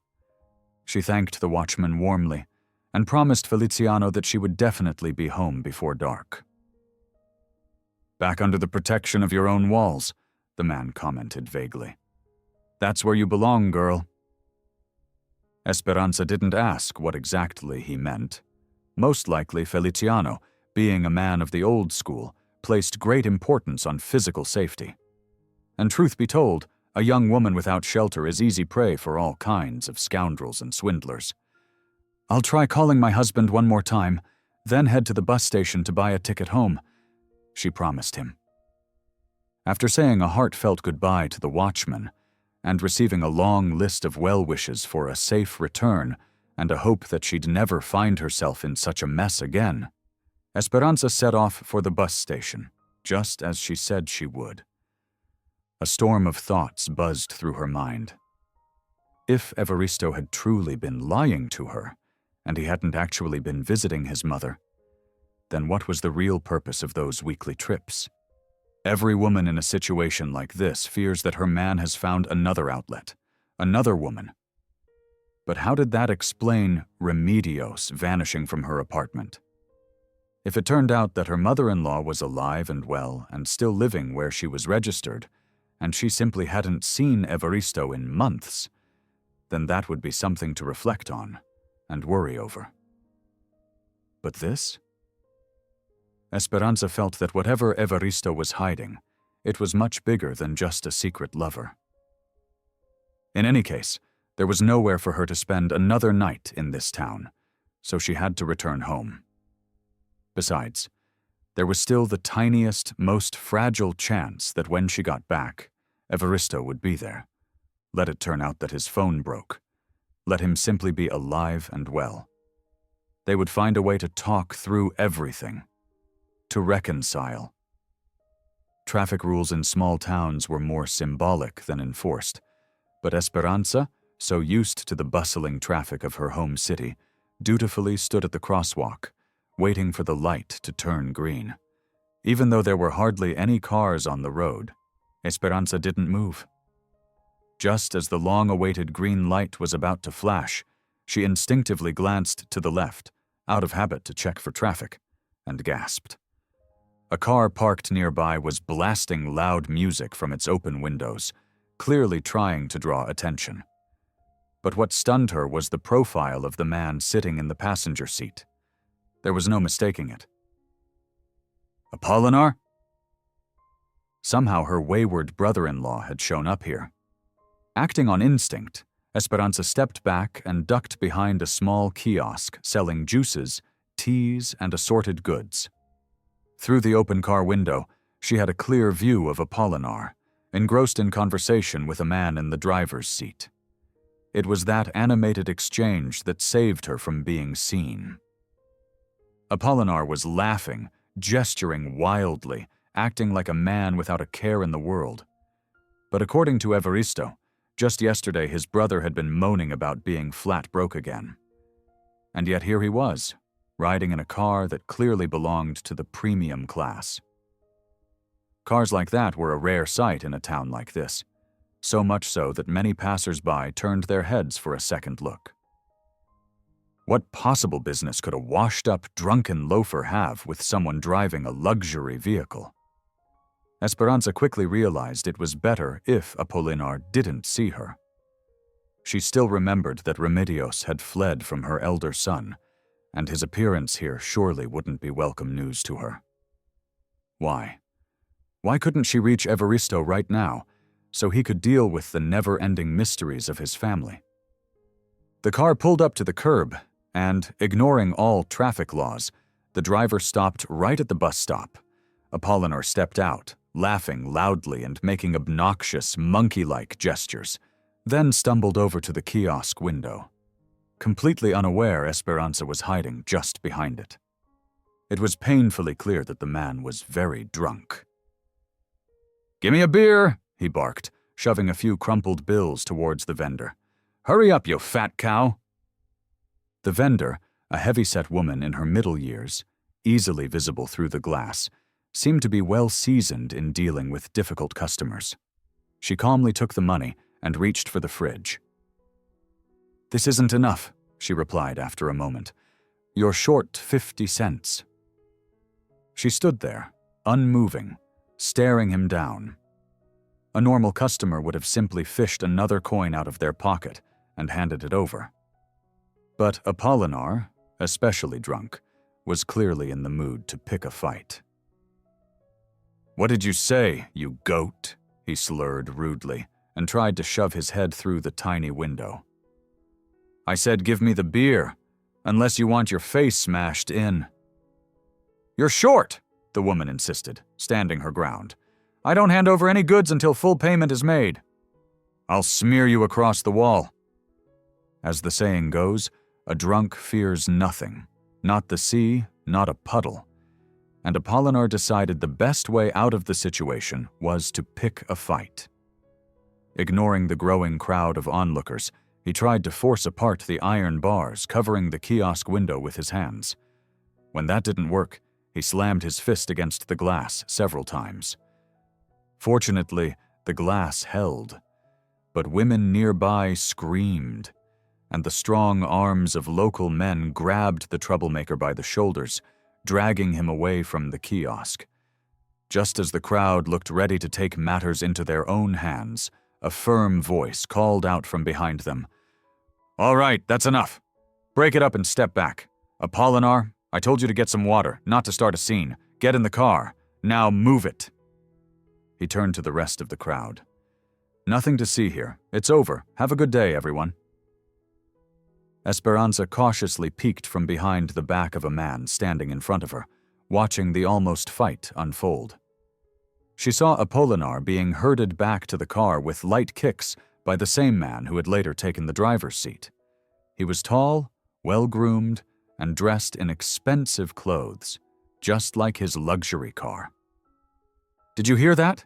[SPEAKER 1] She thanked the watchman warmly and promised Feliciano that she would definitely be home before dark. Back under the protection of your own walls, the man commented vaguely. That's where you belong, girl. Esperanza didn't ask what exactly he meant. Most likely Feliciano, being a man of the old school, placed great importance on physical safety. And truth be told, a young woman without shelter is easy prey for all kinds of scoundrels and swindlers. I'll try calling my husband one more time, then head to the bus station to buy a ticket home, she promised him. After saying a heartfelt goodbye to the watchman, and receiving a long list of well wishes for a safe return and a hope that she'd never find herself in such a mess again, Esperanza set off for the bus station, just as she said she would. A storm of thoughts buzzed through her mind. If Evaristo had truly been lying to her, and he hadn't actually been visiting his mother, then what was the real purpose of those weekly trips? Every woman in a situation like this fears that her man has found another outlet, another woman. But how did that explain Remedios vanishing from her apartment? If it turned out that her mother-in-law was alive and well and still living where she was registered, and she simply hadn't seen Evaristo in months, then that would be something to reflect on and worry over. But this? Esperanza felt that whatever Evaristo was hiding, it was much bigger than just a secret lover. In any case, there was nowhere for her to spend another night in this town, so she had to return home. Besides, there was still the tiniest, most fragile chance that when she got back, Evaristo would be there. Let it turn out that his phone broke. Let him simply be alive and well. They would find a way to talk through everything, to reconcile. Traffic rules in small towns were more symbolic than enforced, but Esperanza, so used to the bustling traffic of her home city, dutifully stood at the crosswalk, waiting for the light to turn green. Even though there were hardly any cars on the road, Esperanza didn't move. Just as the long-awaited green light was about to flash, she instinctively glanced to the left, out of habit to check for traffic, and gasped. A car parked nearby was blasting loud music from its open windows, clearly trying to draw attention. But what stunned her was the profile of the man sitting in the passenger seat. There was no mistaking it. Apolinar? Somehow her wayward brother-in-law had shown up here. Acting on instinct, Esperanza stepped back and ducked behind a small kiosk selling juices, teas, and assorted goods. Through the open car window, she had a clear view of Apolinar, engrossed in conversation with a man in the driver's seat. It was that animated exchange that saved her from being seen. Apolinar was laughing, gesturing wildly, acting like a man without a care in the world. But according to Evaristo, just yesterday his brother had been moaning about being flat broke again. And yet here he was, riding in a car that clearly belonged to the premium class. Cars like that were a rare sight in a town like this, so much so that many passers-by turned their heads for a second look. What possible business could a washed-up, drunken loafer have with someone driving a luxury vehicle? Esperanza quickly realized it was better if Apolinar didn't see her. She still remembered that Remedios had fled from her elder son, and his appearance here surely wouldn't be welcome news to her. Why? Why couldn't she reach Evaristo right now, so he could deal with the never-ending mysteries of his family? The car pulled up to the curb, and, ignoring all traffic laws, the driver stopped right at the bus stop. Apolinar stepped out, laughing loudly and making obnoxious, monkey-like gestures, then stumbled over to the kiosk window. Completely unaware, Esperanza was hiding just behind it. It was painfully clear that the man was very drunk. "Give me a beer," he barked, shoving a few crumpled bills towards the vendor. "Hurry up, you fat cow." The vendor, a heavy-set woman in her middle years, easily visible through the glass, seemed to be well seasoned in dealing with difficult customers. She calmly took the money and reached for the fridge. "This isn't enough," she replied after a moment. "You're short 50 cents. She stood there, unmoving, staring him down. A normal customer would have simply fished another coin out of their pocket and handed it over. But Apolinar, especially drunk, was clearly in the mood to pick a fight. "What did you say, you goat?" he slurred rudely and tried to shove his head through the tiny window. "I said give me the beer, unless you want your face smashed in." "You're short," the woman insisted, standing her ground. "I don't hand over any goods until full payment is made." "I'll smear you across the wall." As the saying goes, a drunk fears nothing, not the sea, not a puddle. And Apolinar decided the best way out of the situation was to pick a fight. Ignoring the growing crowd of onlookers, he tried to force apart the iron bars covering the kiosk window with his hands. When that didn't work, he slammed his fist against the glass several times. Fortunately, the glass held, but women nearby screamed, and the strong arms of local men grabbed the troublemaker by the shoulders, dragging him away from the kiosk. Just as the crowd looked ready to take matters into their own hands, a firm voice called out from behind them. "All right, that's enough. Break it up and step back. Apolinar, I told you to get some water, not to start a scene. Get in the car. Now move it." He turned to the rest of the crowd. "Nothing to see here. It's over. Have a good day, everyone." Esperanza cautiously peeked from behind the back of a man standing in front of her, watching the almost fight unfold. She saw Apolinar being herded back to the car with light kicks by the same man who had later taken the driver's seat. He was tall, well-groomed, and dressed in expensive clothes, just like his luxury car. "Did you hear that?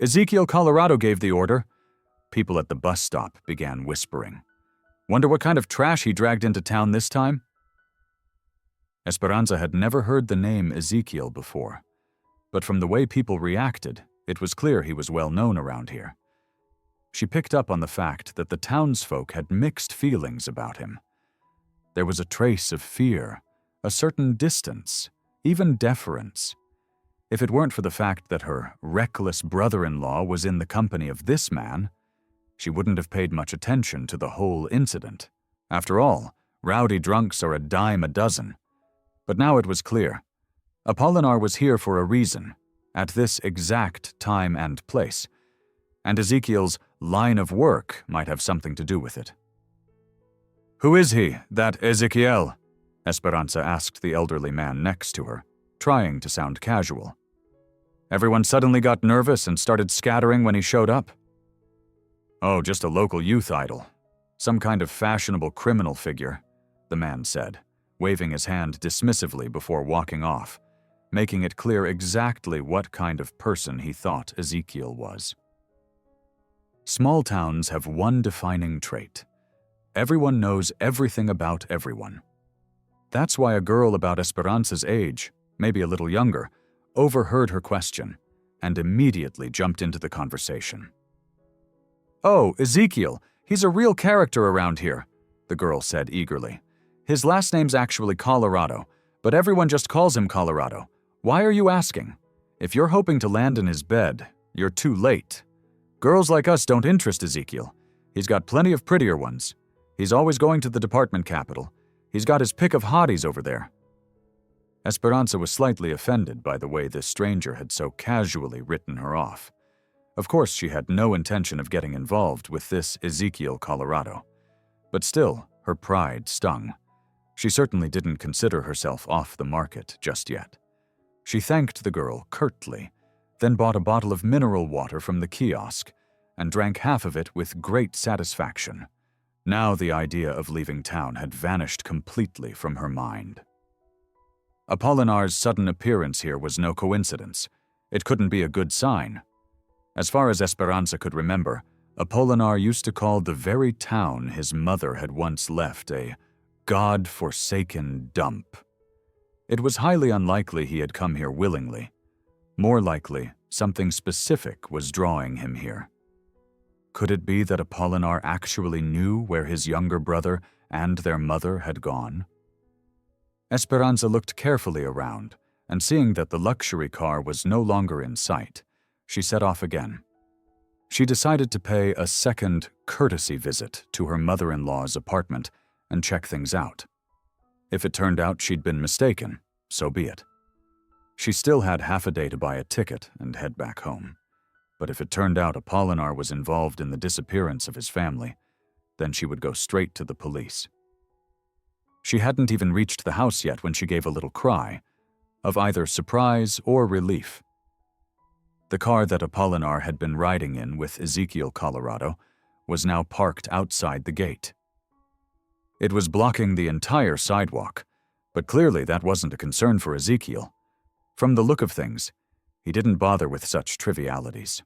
[SPEAKER 1] Ezekiel Colorado gave the order." People at the bus stop began whispering. "Wonder what kind of trash he dragged into town this time?" Esperanza had never heard the name Ezekiel before, but from the way people reacted, it was clear he was well known around here. She picked up on the fact that the townsfolk had mixed feelings about him. There was a trace of fear, a certain distance, even deference. If it weren't for the fact that her reckless brother-in-law was in the company of this man, she wouldn't have paid much attention to the whole incident. After all, rowdy drunks are a dime a dozen. But now it was clear. Apolinar was here for a reason, at this exact time and place, and Ezekiel's line of work might have something to do with it. "Who is he, that Ezekiel?" Esperanza asked the elderly man next to her, trying to sound casual. "Everyone suddenly got nervous and started scattering when he showed up." "Oh, just a local youth idol. Some kind of fashionable criminal figure," the man said, waving his hand dismissively before walking off, making it clear exactly what kind of person he thought Ezekiel was. Small towns have one defining trait. Everyone knows everything about everyone. That's why a girl about Esperanza's age, maybe a little younger, overheard her question and immediately jumped into the conversation. "Oh, Ezekiel, he's a real character around here," the girl said eagerly. "His last name's actually Colorado, but everyone just calls him Colorado. Why are you asking? If you're hoping to land in his bed, you're too late. Girls like us don't interest Ezekiel. He's got plenty of prettier ones. He's always going to the department capital. He's got his pick of hotties over there." Esperanza was slightly offended by the way this stranger had so casually written her off. Of course, she had no intention of getting involved with this Ezekiel Colorado. But still, her pride stung. She certainly didn't consider herself off the market just yet. She thanked the girl curtly, then bought a bottle of mineral water from the kiosk and drank half of it with great satisfaction. Now the idea of leaving town had vanished completely from her mind. Apollinar's sudden appearance here was no coincidence. It couldn't be a good sign. As far as Esperanza could remember, Apolinar used to call the very town his mother had once left a God-forsaken dump. It was highly unlikely he had come here willingly. More likely, something specific was drawing him here. Could it be that Apolinar actually knew where his younger brother and their mother had gone? Esperanza looked carefully around, and seeing that the luxury car was no longer in sight, she set off again. She decided to pay a second courtesy visit to her mother-in-law's apartment and check things out. If it turned out she'd been mistaken, so be it. She still had half a day to buy a ticket and head back home. But if it turned out Apolinar was involved in the disappearance of his family, then she would go straight to the police. She hadn't even reached the house yet when she gave a little cry, of either surprise or relief. The car that Apolinar had been riding in with Ezekiel Colorado was now parked outside the gate. It was blocking the entire sidewalk, but clearly that wasn't a concern for Ezekiel. From the look of things, he didn't bother with such trivialities.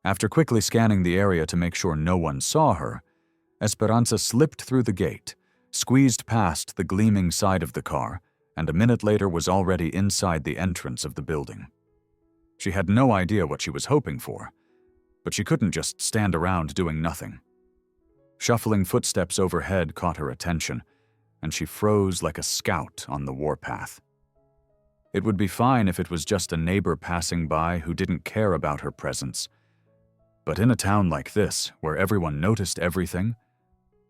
[SPEAKER 1] After quickly scanning the area to make sure no one saw her, Esperanza slipped through the gate, squeezed past the gleaming side of the car, and a minute later was already inside the entrance of the building. She had no idea what she was hoping for, but she couldn't just stand around doing nothing. Shuffling footsteps overhead caught her attention, and she froze like a scout on the warpath. It would be fine if it was just a neighbor passing by who didn't care about her presence. But in a town like this, where everyone noticed everything,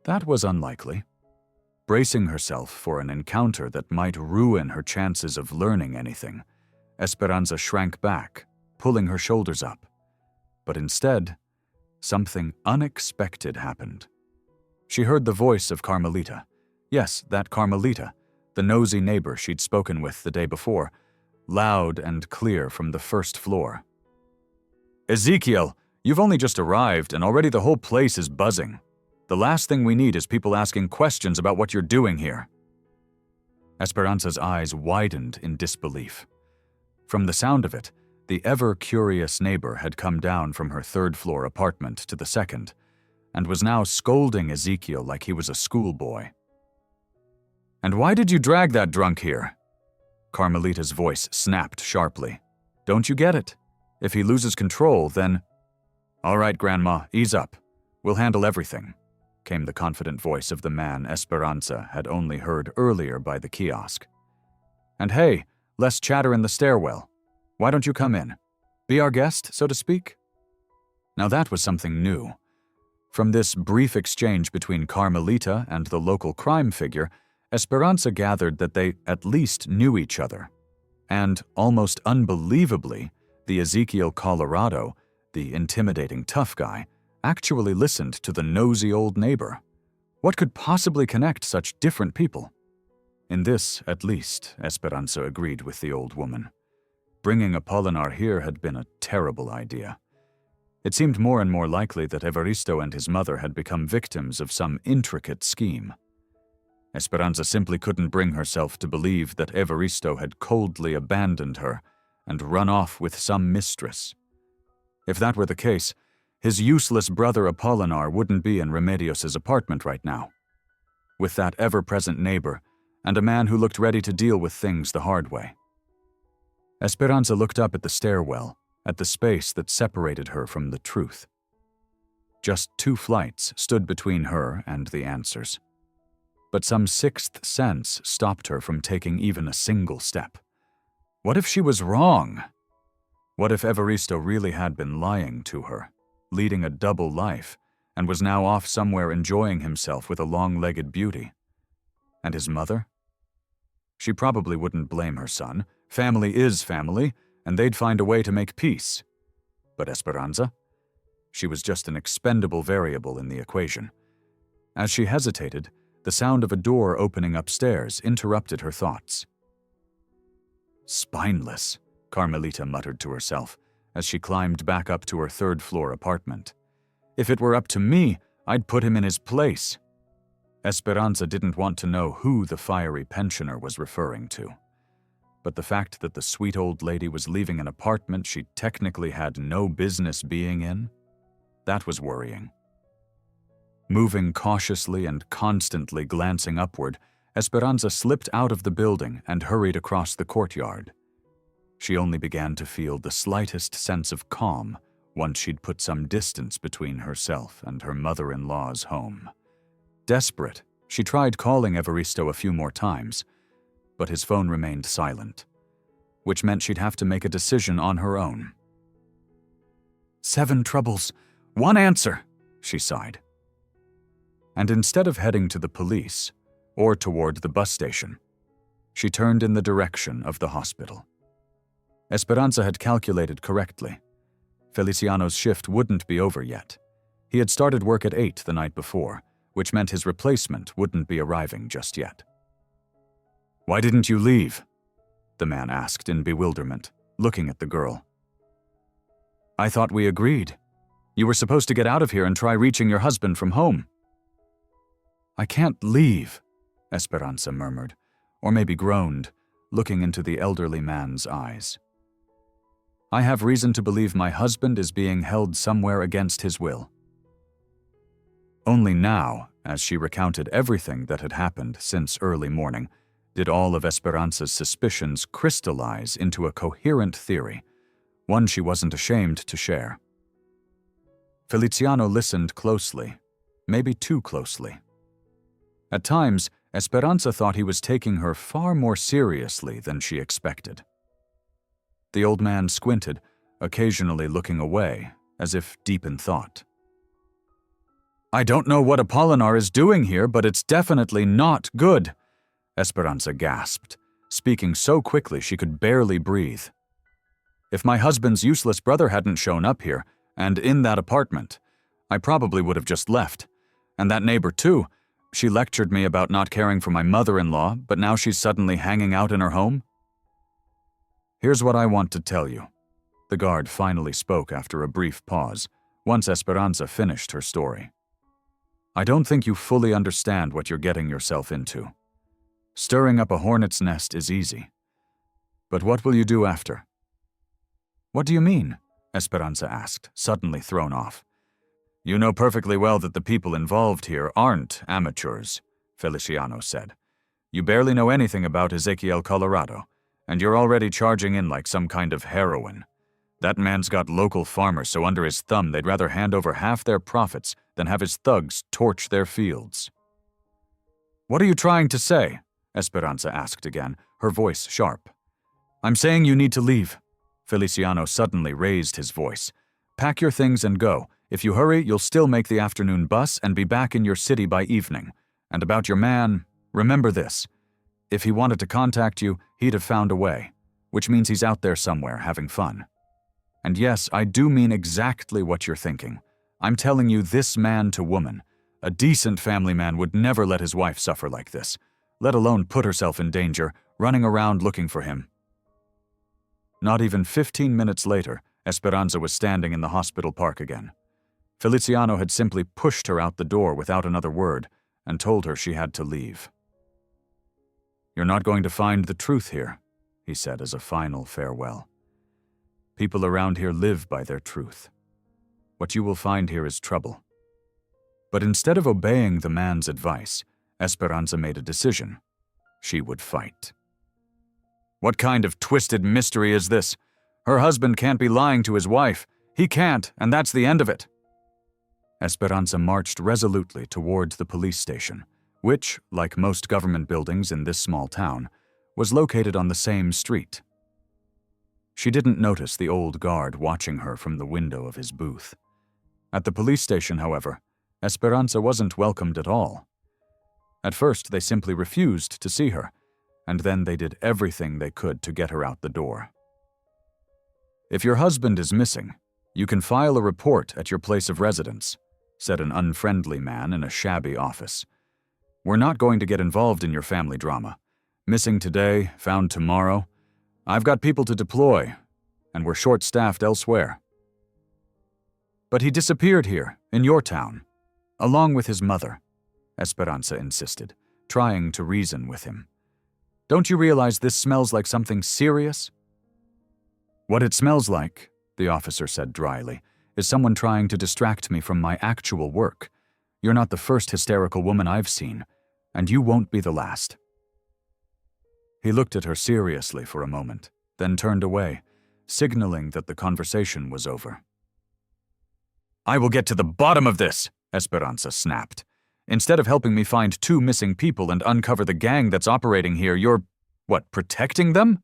[SPEAKER 1] that was unlikely. Bracing herself for an encounter that might ruin her chances of learning anything, Esperanza shrank back, pulling her shoulders up. But instead, something unexpected happened. She heard the voice of Carmelita. Yes, that Carmelita, the nosy neighbor she'd spoken with the day before, loud and clear from the first floor. "Ezekiel, you've only just arrived and already the whole place is buzzing. The last thing we need is people asking questions about what you're doing here." Esperanza's eyes widened in disbelief. From the sound of it, the ever-curious neighbor had come down from her third-floor apartment to the second, and was now scolding Ezekiel like he was a schoolboy. "And why did you drag that drunk here?" Carmelita's voice snapped sharply. "Don't you get it? If he loses control, then—" "All right, Grandma, ease up. We'll handle everything," came the confident voice of the man Esperanza had only heard earlier by the kiosk. "And hey, less chatter in the stairwell. Why don't you come in? Be our guest, so to speak?" Now that was something new. From this brief exchange between Carmelita and the local crime figure, Esperanza gathered that they at least knew each other. And, almost unbelievably, the Ezekiel Colorado, the intimidating tough guy, actually listened to the nosy old neighbor. What could possibly connect such different people? In this, at least, Esperanza agreed with the old woman. Bringing Apolinar here had been a terrible idea. It seemed more and more likely that Evaristo and his mother had become victims of some intricate scheme. Esperanza simply couldn't bring herself to believe that Evaristo had coldly abandoned her and run off with some mistress. If that were the case, his useless brother Apolinar wouldn't be in Remedios' apartment right now, with that ever-present neighbor and a man who looked ready to deal with things the hard way. Esperanza looked up at the stairwell, at the space that separated her from the truth. Just 2 flights stood between her and the answers. But some sixth sense stopped her from taking even a single step. What if she was wrong? What if Evaristo really had been lying to her, leading a double life, and was now off somewhere enjoying himself with a long-legged beauty? And his mother? She probably wouldn't blame her son. Family is family, and they'd find a way to make peace. But Esperanza? She was just an expendable variable in the equation. As she hesitated, the sound of a door opening upstairs interrupted her thoughts. "Spineless," Carmelita muttered to herself as she climbed back up to her third-floor apartment. "If it were up to me, I'd put him in his place." Esperanza didn't want to know who the fiery pensioner was referring to. But the fact that the sweet old lady was leaving an apartment she technically had no business being in, that was worrying. Moving cautiously and constantly glancing upward, Esperanza slipped out of the building and hurried across the courtyard. She only began to feel the slightest sense of calm once she'd put some distance between herself and her mother-in-law's home. Desperate, she tried calling Evaristo a few more times, but his phone remained silent, which meant she'd have to make a decision on her own. 7 troubles, 1 answer, she sighed. And instead of heading to the police, or toward the bus station, she turned in the direction of the hospital. Esperanza had calculated correctly. Feliciano's shift wouldn't be over yet. He had started work at 8 the night before, which meant his replacement wouldn't be arriving just yet. "Why didn't you leave?" the man asked in bewilderment, looking at the girl. "I thought we agreed. You were supposed to get out of here and try reaching your husband from home." "I can't leave," Esperanza murmured, or maybe groaned, looking into the elderly man's eyes. "I have reason to believe my husband is being held somewhere against his will." Only now, as she recounted everything that had happened since early morning, did all of Esperanza's suspicions crystallize into a coherent theory, one she wasn't ashamed to share. Feliciano listened closely, maybe too closely. At times, Esperanza thought he was taking her far more seriously than she expected. The old man squinted, occasionally looking away, as if deep in thought. "I don't know what Apolinar is doing here, but it's definitely not good," Esperanza gasped, speaking so quickly she could barely breathe. "If my husband's useless brother hadn't shown up here, and in that apartment, I probably would have just left, And that neighbor too. She lectured me about not caring for my mother-in-law, but now she's suddenly hanging out in her home? Here's what I want to tell you. The guard finally spoke after a brief pause, once Esperanza finished her story. I don't think you fully understand what you're getting yourself into. Stirring up a hornet's nest is easy. But what will you do after? What do you mean? Esperanza asked, suddenly thrown off. You know perfectly well that the people involved here aren't amateurs, Feliciano said. You barely know anything about Ezequiel Colorado, and you're already charging in like some kind of heroine. That man's got local farmers so under his thumb they'd rather hand over half their profits than have his thugs torch their fields. What are you trying to say? Esperanza asked again, her voice sharp. I'm saying you need to leave. Feliciano suddenly raised his voice. Pack your things and go. If you hurry, you'll still make the afternoon bus and be back in your city by evening. And about your man, remember this. If he wanted to contact you, he'd have found a way, which means he's out there somewhere having fun. And yes, I do mean exactly what you're thinking. I'm telling you, this man to woman. A decent family man would never let his wife suffer like this, let alone put herself in danger, running around looking for him. Not even 15 minutes later, Esperanza was standing in the hospital park again. Feliciano had simply pushed her out the door without another word and told her she had to leave. You're not going to find the truth here, he said as a final farewell. People around here live by their truth. What you will find here is trouble. But instead of obeying the man's advice, Esperanza made a decision. She would fight. What kind of twisted mystery is this? Her husband can't be lying to his wife. He can't, and that's the end of it. Esperanza marched resolutely towards the police station, which, like most government buildings in this small town, was located on the same street. She didn't notice the old guard watching her from the window of his booth. At the police station, however, Esperanza wasn't welcomed at all. At first, they simply refused to see her, and then they did everything they could to get her out the door. If your husband is missing, you can file a report at your place of residence, said an unfriendly man in a shabby office. We're not going to get involved in your family drama. Missing today, found tomorrow. I've got people to deploy, and we're short-staffed elsewhere. But he disappeared here, in your town, along with his mother, Esperanza insisted, trying to reason with him. Don't you realize this smells like something serious? What it smells like, the officer said dryly, is someone trying to distract me from my actual work. You're not the first hysterical woman I've seen, and you won't be the last. He looked at her seriously for a moment, then turned away, signaling that the conversation was over. I will get to the bottom of this, Esperanza snapped. Instead of helping me find 2 missing people and uncover the gang that's operating here, you're, protecting them?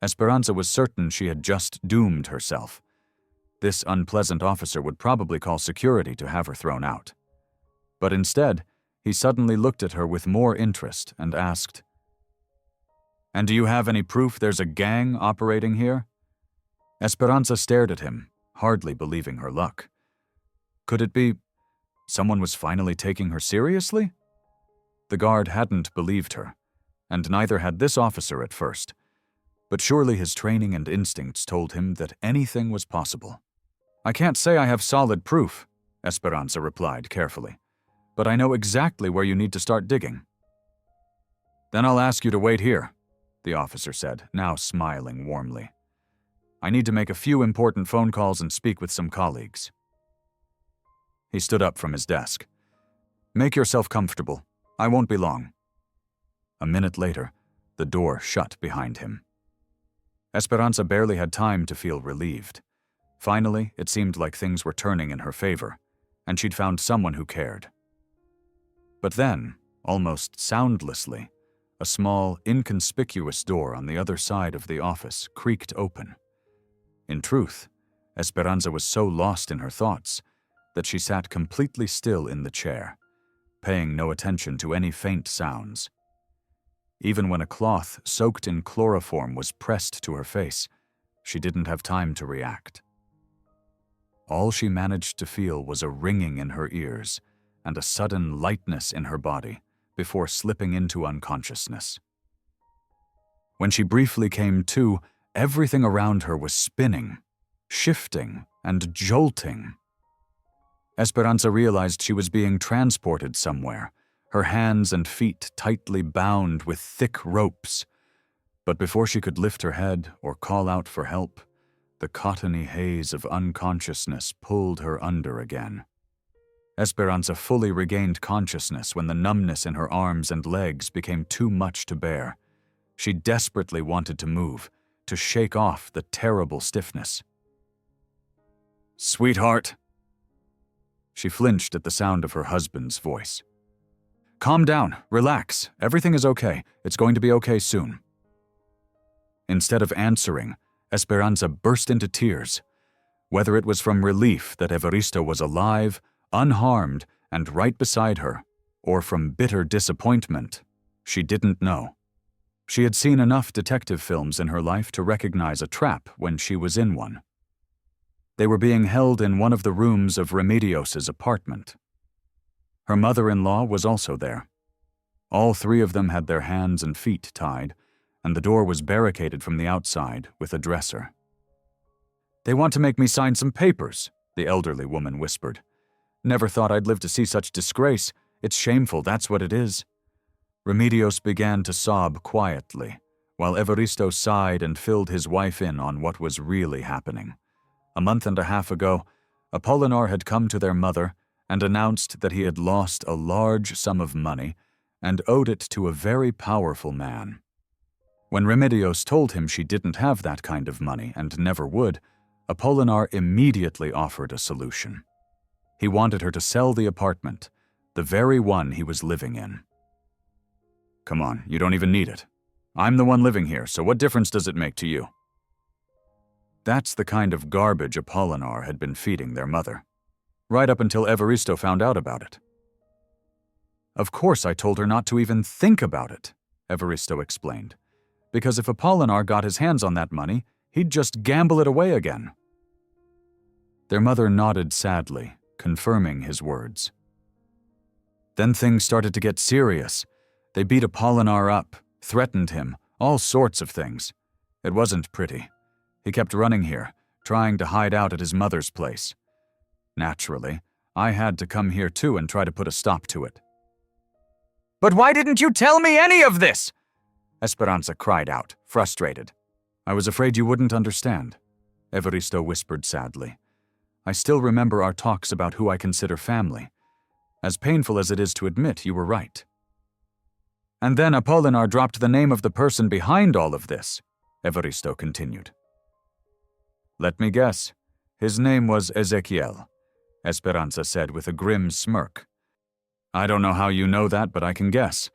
[SPEAKER 1] Esperanza was certain she had just doomed herself. This unpleasant officer would probably call security to have her thrown out. But instead, he suddenly looked at her with more interest and asked, And do you have any proof there's a gang operating here? Esperanza stared at him, hardly believing her luck. Could it be someone was finally taking her seriously? The guard hadn't believed her, and neither had this officer at first. But surely his training and instincts told him that anything was possible. I can't say I have solid proof, Esperanza replied carefully, but I know exactly where you need to start digging. Then I'll ask you to wait here, the officer said, now smiling warmly. I need to make a few important phone calls and speak with some colleagues. He stood up from his desk. Make yourself comfortable. I won't be long. A minute later, the door shut behind him. Esperanza barely had time to feel relieved. Finally, it seemed like things were turning in her favor, and she'd found someone who cared. But then, almost soundlessly, a small, inconspicuous door on the other side of the office creaked open. In truth, Esperanza was so lost in her thoughts that she sat completely still in the chair, paying no attention to any faint sounds. Even when a cloth soaked in chloroform was pressed to her face, she didn't have time to react. All she managed to feel was a ringing in her ears and a sudden lightness in her body before slipping into unconsciousness. When she briefly came to, everything around her was spinning, shifting, and jolting. Esperanza realized she was being transported somewhere, her hands and feet tightly bound with thick ropes. But before she could lift her head or call out for help, the cottony haze of unconsciousness pulled her under again. Esperanza fully regained consciousness when the numbness in her arms and legs became too much to bear. She desperately wanted to move, to shake off the terrible stiffness. "Sweetheart." She flinched at the sound of her husband's voice. "Calm down, relax, everything is okay, it's going to be okay soon." Instead of answering, Esperanza burst into tears. Whether it was from relief that Evaristo was alive, unharmed, and right beside her, or from bitter disappointment, she didn't know. She had seen enough detective films in her life to recognize a trap when she was in one. They were being held in one of the rooms of Remedios's apartment. Her mother-in-law was also there. All three of them had their hands and feet tied, and the door was barricaded from the outside with a dresser. "They want to make me sign some papers," the elderly woman whispered. "Never thought I'd live to see such disgrace. It's shameful, that's what it is." Remedios began to sob quietly, while Evaristo sighed and filled his wife in on what was really happening. A month and a half ago, Apolinar had come to their mother and announced that he had lost a large sum of money and owed it to a very powerful man. When Remedios told him she didn't have that kind of money and never would, Apolinar immediately offered a solution. He wanted her to sell the apartment, the very one he was living in. "Come on, you don't even need it. I'm the one living here, so what difference does it make to you?" That's the kind of garbage Apolinar had been feeding their mother, right up until Evaristo found out about it. "Of course I told her not to even think about it," Evaristo explained, "because if Apolinar got his hands on that money, he'd just gamble it away again." Their mother nodded sadly, confirming his words. Then things started to get serious. They beat Apolinar up, threatened him, all sorts of things. It wasn't pretty. He kept running here, trying to hide out at his mother's place. Naturally, I had to come here too and try to put a stop to it. "But why didn't you tell me any of this?" Esperanza cried out, frustrated. "I was afraid you wouldn't understand," Evaristo whispered sadly. "I still remember our talks about who I consider family. As painful as it is to admit, you were right." "And then Apolinar dropped the name of the person behind all of this," Evaristo continued. "Let me guess. His name was Ezequiel," Esperanza said with a grim smirk. "I don't know how you know that, but I can guess.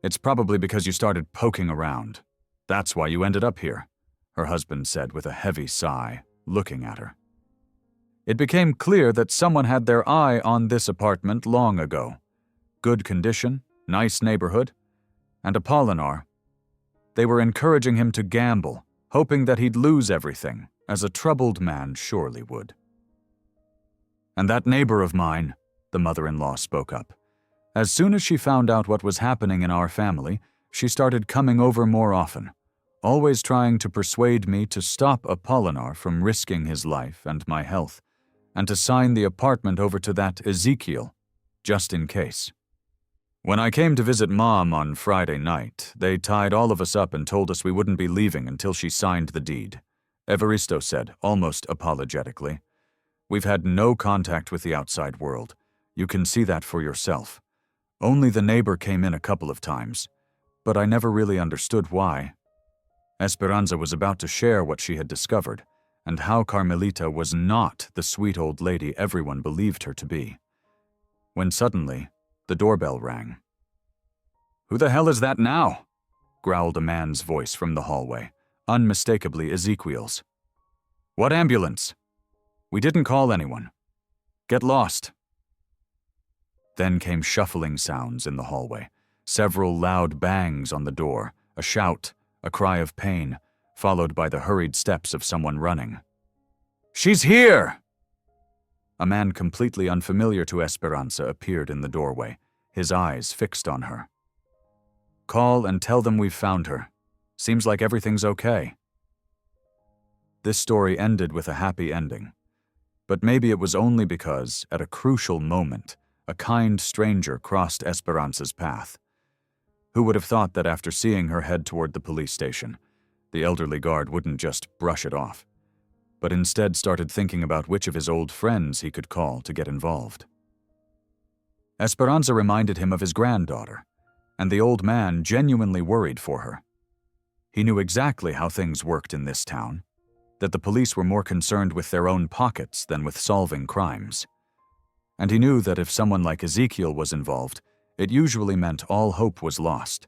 [SPEAKER 1] It's probably because you started poking around. That's why you ended up here," her husband said with a heavy sigh, looking at her. It became clear that someone had their eye on this apartment long ago. Good condition, nice neighborhood, and Apolinar. They were encouraging him to gamble, hoping that he'd lose everything, as a troubled man surely would. "And that neighbor of mine," the mother-in-law spoke up. "As soon as she found out what was happening in our family, she started coming over more often, always trying to persuade me to stop Apolinar from risking his life and my health, and to sign the apartment over to that Ezequiel, just in case. When I came to visit Mom on Friday night, they tied all of us up and told us we wouldn't be leaving until she signed the deed," Evaristo said, almost apologetically. "We've had no contact with the outside world. You can see that for yourself. Only the neighbor came in a couple of times, but I never really understood why." Esperanza was about to share what she had discovered, and how Carmelita was not the sweet old lady everyone believed her to be, when suddenly the doorbell rang. "Who the hell is that now?" growled a man's voice from the hallway, unmistakably Ezequiel's. "What ambulance?" "We didn't call anyone. Get lost." Then came shuffling sounds in the hallway, several loud bangs on the door, a shout, a cry of pain, followed by the hurried steps of someone running. "She's here!" A man completely unfamiliar to Esperanza appeared in the doorway, his eyes fixed on her. "Call and tell them we've found her. Seems like everything's okay." This story ended with a happy ending. But maybe it was only because, at a crucial moment, a kind stranger crossed Esperanza's path. Who would have thought that after seeing her head toward the police station, the elderly guard wouldn't just brush it off, but instead started thinking about which of his old friends he could call to get involved. Esperanza reminded him of his granddaughter, and the old man genuinely worried for her. He knew exactly how things worked in this town, that the police were more concerned with their own pockets than with solving crimes. And he knew that if someone like Ezekiel was involved, it usually meant all hope was lost.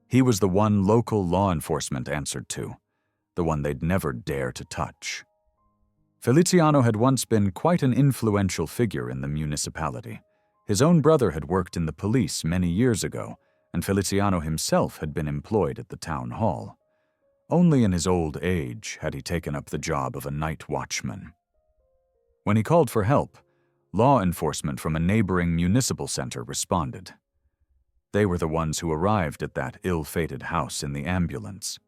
[SPEAKER 1] He was the one local law enforcement answered to, the one they'd never dare to touch. Feliciano had once been quite an influential figure in the municipality. His own brother had worked in the police many years ago, and Feliciano himself had been employed at the town hall. Only in his old age had he taken up the job of a night watchman. When he called for help, law enforcement from a neighboring municipal center responded. They were the ones who arrived at that ill-fated house in the ambulance.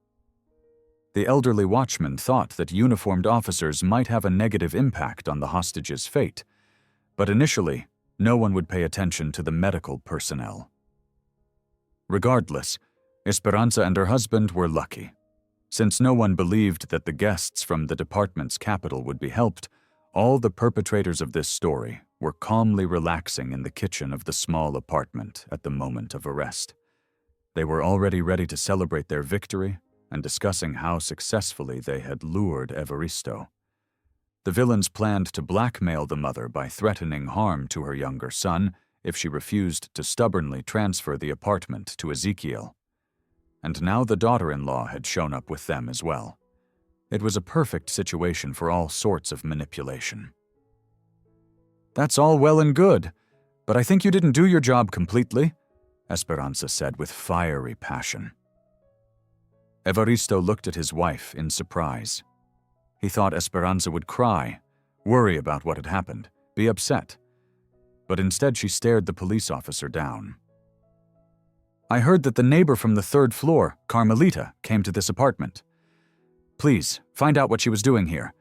[SPEAKER 1] The elderly watchman thought that uniformed officers might have a negative impact on the hostage's fate, but initially, no one would pay attention to the medical personnel. Regardless, Esperanza and her husband were lucky. Since no one believed that the guests from the department's capital would be helped, all the perpetrators of this story were calmly relaxing in the kitchen of the small apartment at the moment of arrest. They were already ready to celebrate their victory and discussing how successfully they had lured Evaristo. The villains planned to blackmail the mother by threatening harm to her younger son if she refused to stubbornly transfer the apartment to Ezekiel. And now the daughter-in-law had shown up with them as well. It was a perfect situation for all sorts of manipulation. "That's all well and good, but I think you didn't do your job completely," Esperanza said with fiery passion. Evaristo looked at his wife in surprise. He thought Esperanza would cry, worry about what had happened, be upset. But instead she stared the police officer down. "I heard that the neighbor from the third floor, Carmelita, came to this apartment. Please, find out what she was doing here.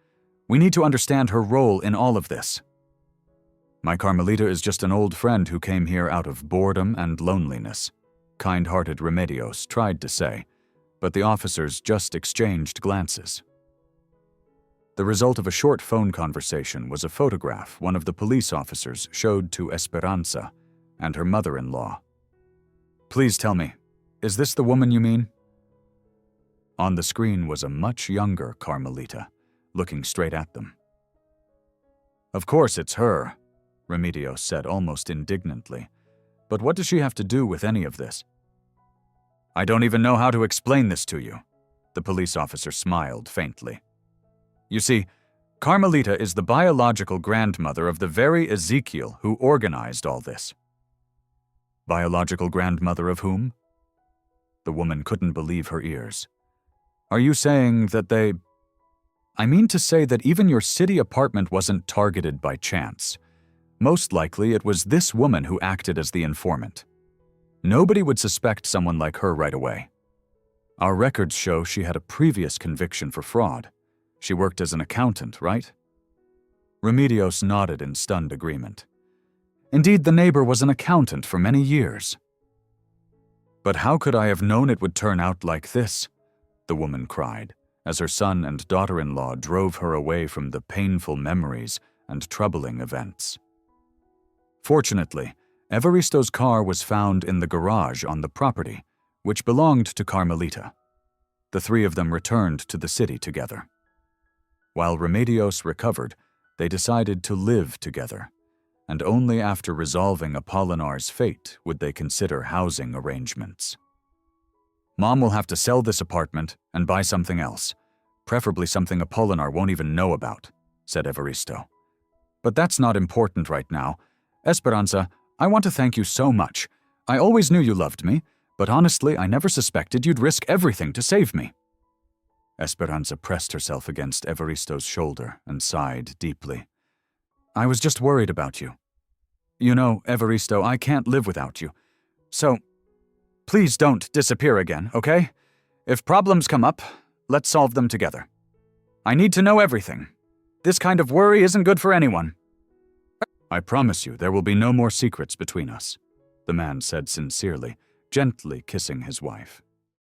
[SPEAKER 1] We need to understand her role in all of this." "My Carmelita is just an old friend who came here out of boredom and loneliness," kind-hearted Remedios tried to say, but the officers just exchanged glances. The result of a short phone conversation was a photograph one of the police officers showed to Esperanza and her mother-in-law. "Please tell me, is this the woman you mean?" On the screen was a much younger Carmelita, looking straight at them. "Of course it's her," Remedios said almost indignantly. "But what does she have to do with any of this?" "I don't even know how to explain this to you," the police officer smiled faintly. "You see, Carmelita is the biological grandmother of the very Ezekiel who organized all this." "Biological grandmother of whom?" The woman couldn't believe her ears. "Are you saying that they—" "I mean to say that even your city apartment wasn't targeted by chance. Most likely it was this woman who acted as the informant. Nobody would suspect someone like her right away. Our records show she had a previous conviction for fraud. She worked as an accountant, right?" Remedios nodded in stunned agreement. "Indeed, the neighbor was an accountant for many years." "But how could I have known it would turn out like this?" the woman cried, as her son and daughter-in-law drove her away from the painful memories and troubling events. Fortunately, Evaristo's car was found in the garage on the property, which belonged to Carmelita. The three of them returned to the city together. While Remedios recovered, they decided to live together, and only after resolving Apollinar's fate would they consider housing arrangements. "Mom will have to sell this apartment and buy something else, preferably something Apollinar won't even know about," said Evaristo. "But that's not important right now. Esperanza, I want to thank you so much. I always knew you loved me, but honestly, I never suspected you'd risk everything to save me." Esperanza pressed herself against Evaristo's shoulder and sighed deeply. I was just worried about you. You know, Evaristo, I can't live without you. So, please don't disappear again, okay? If problems come up, let's solve them together. I need to know everything. This kind of worry isn't good for anyone. I promise you there will be no more secrets between us, the man said sincerely, gently kissing his wife.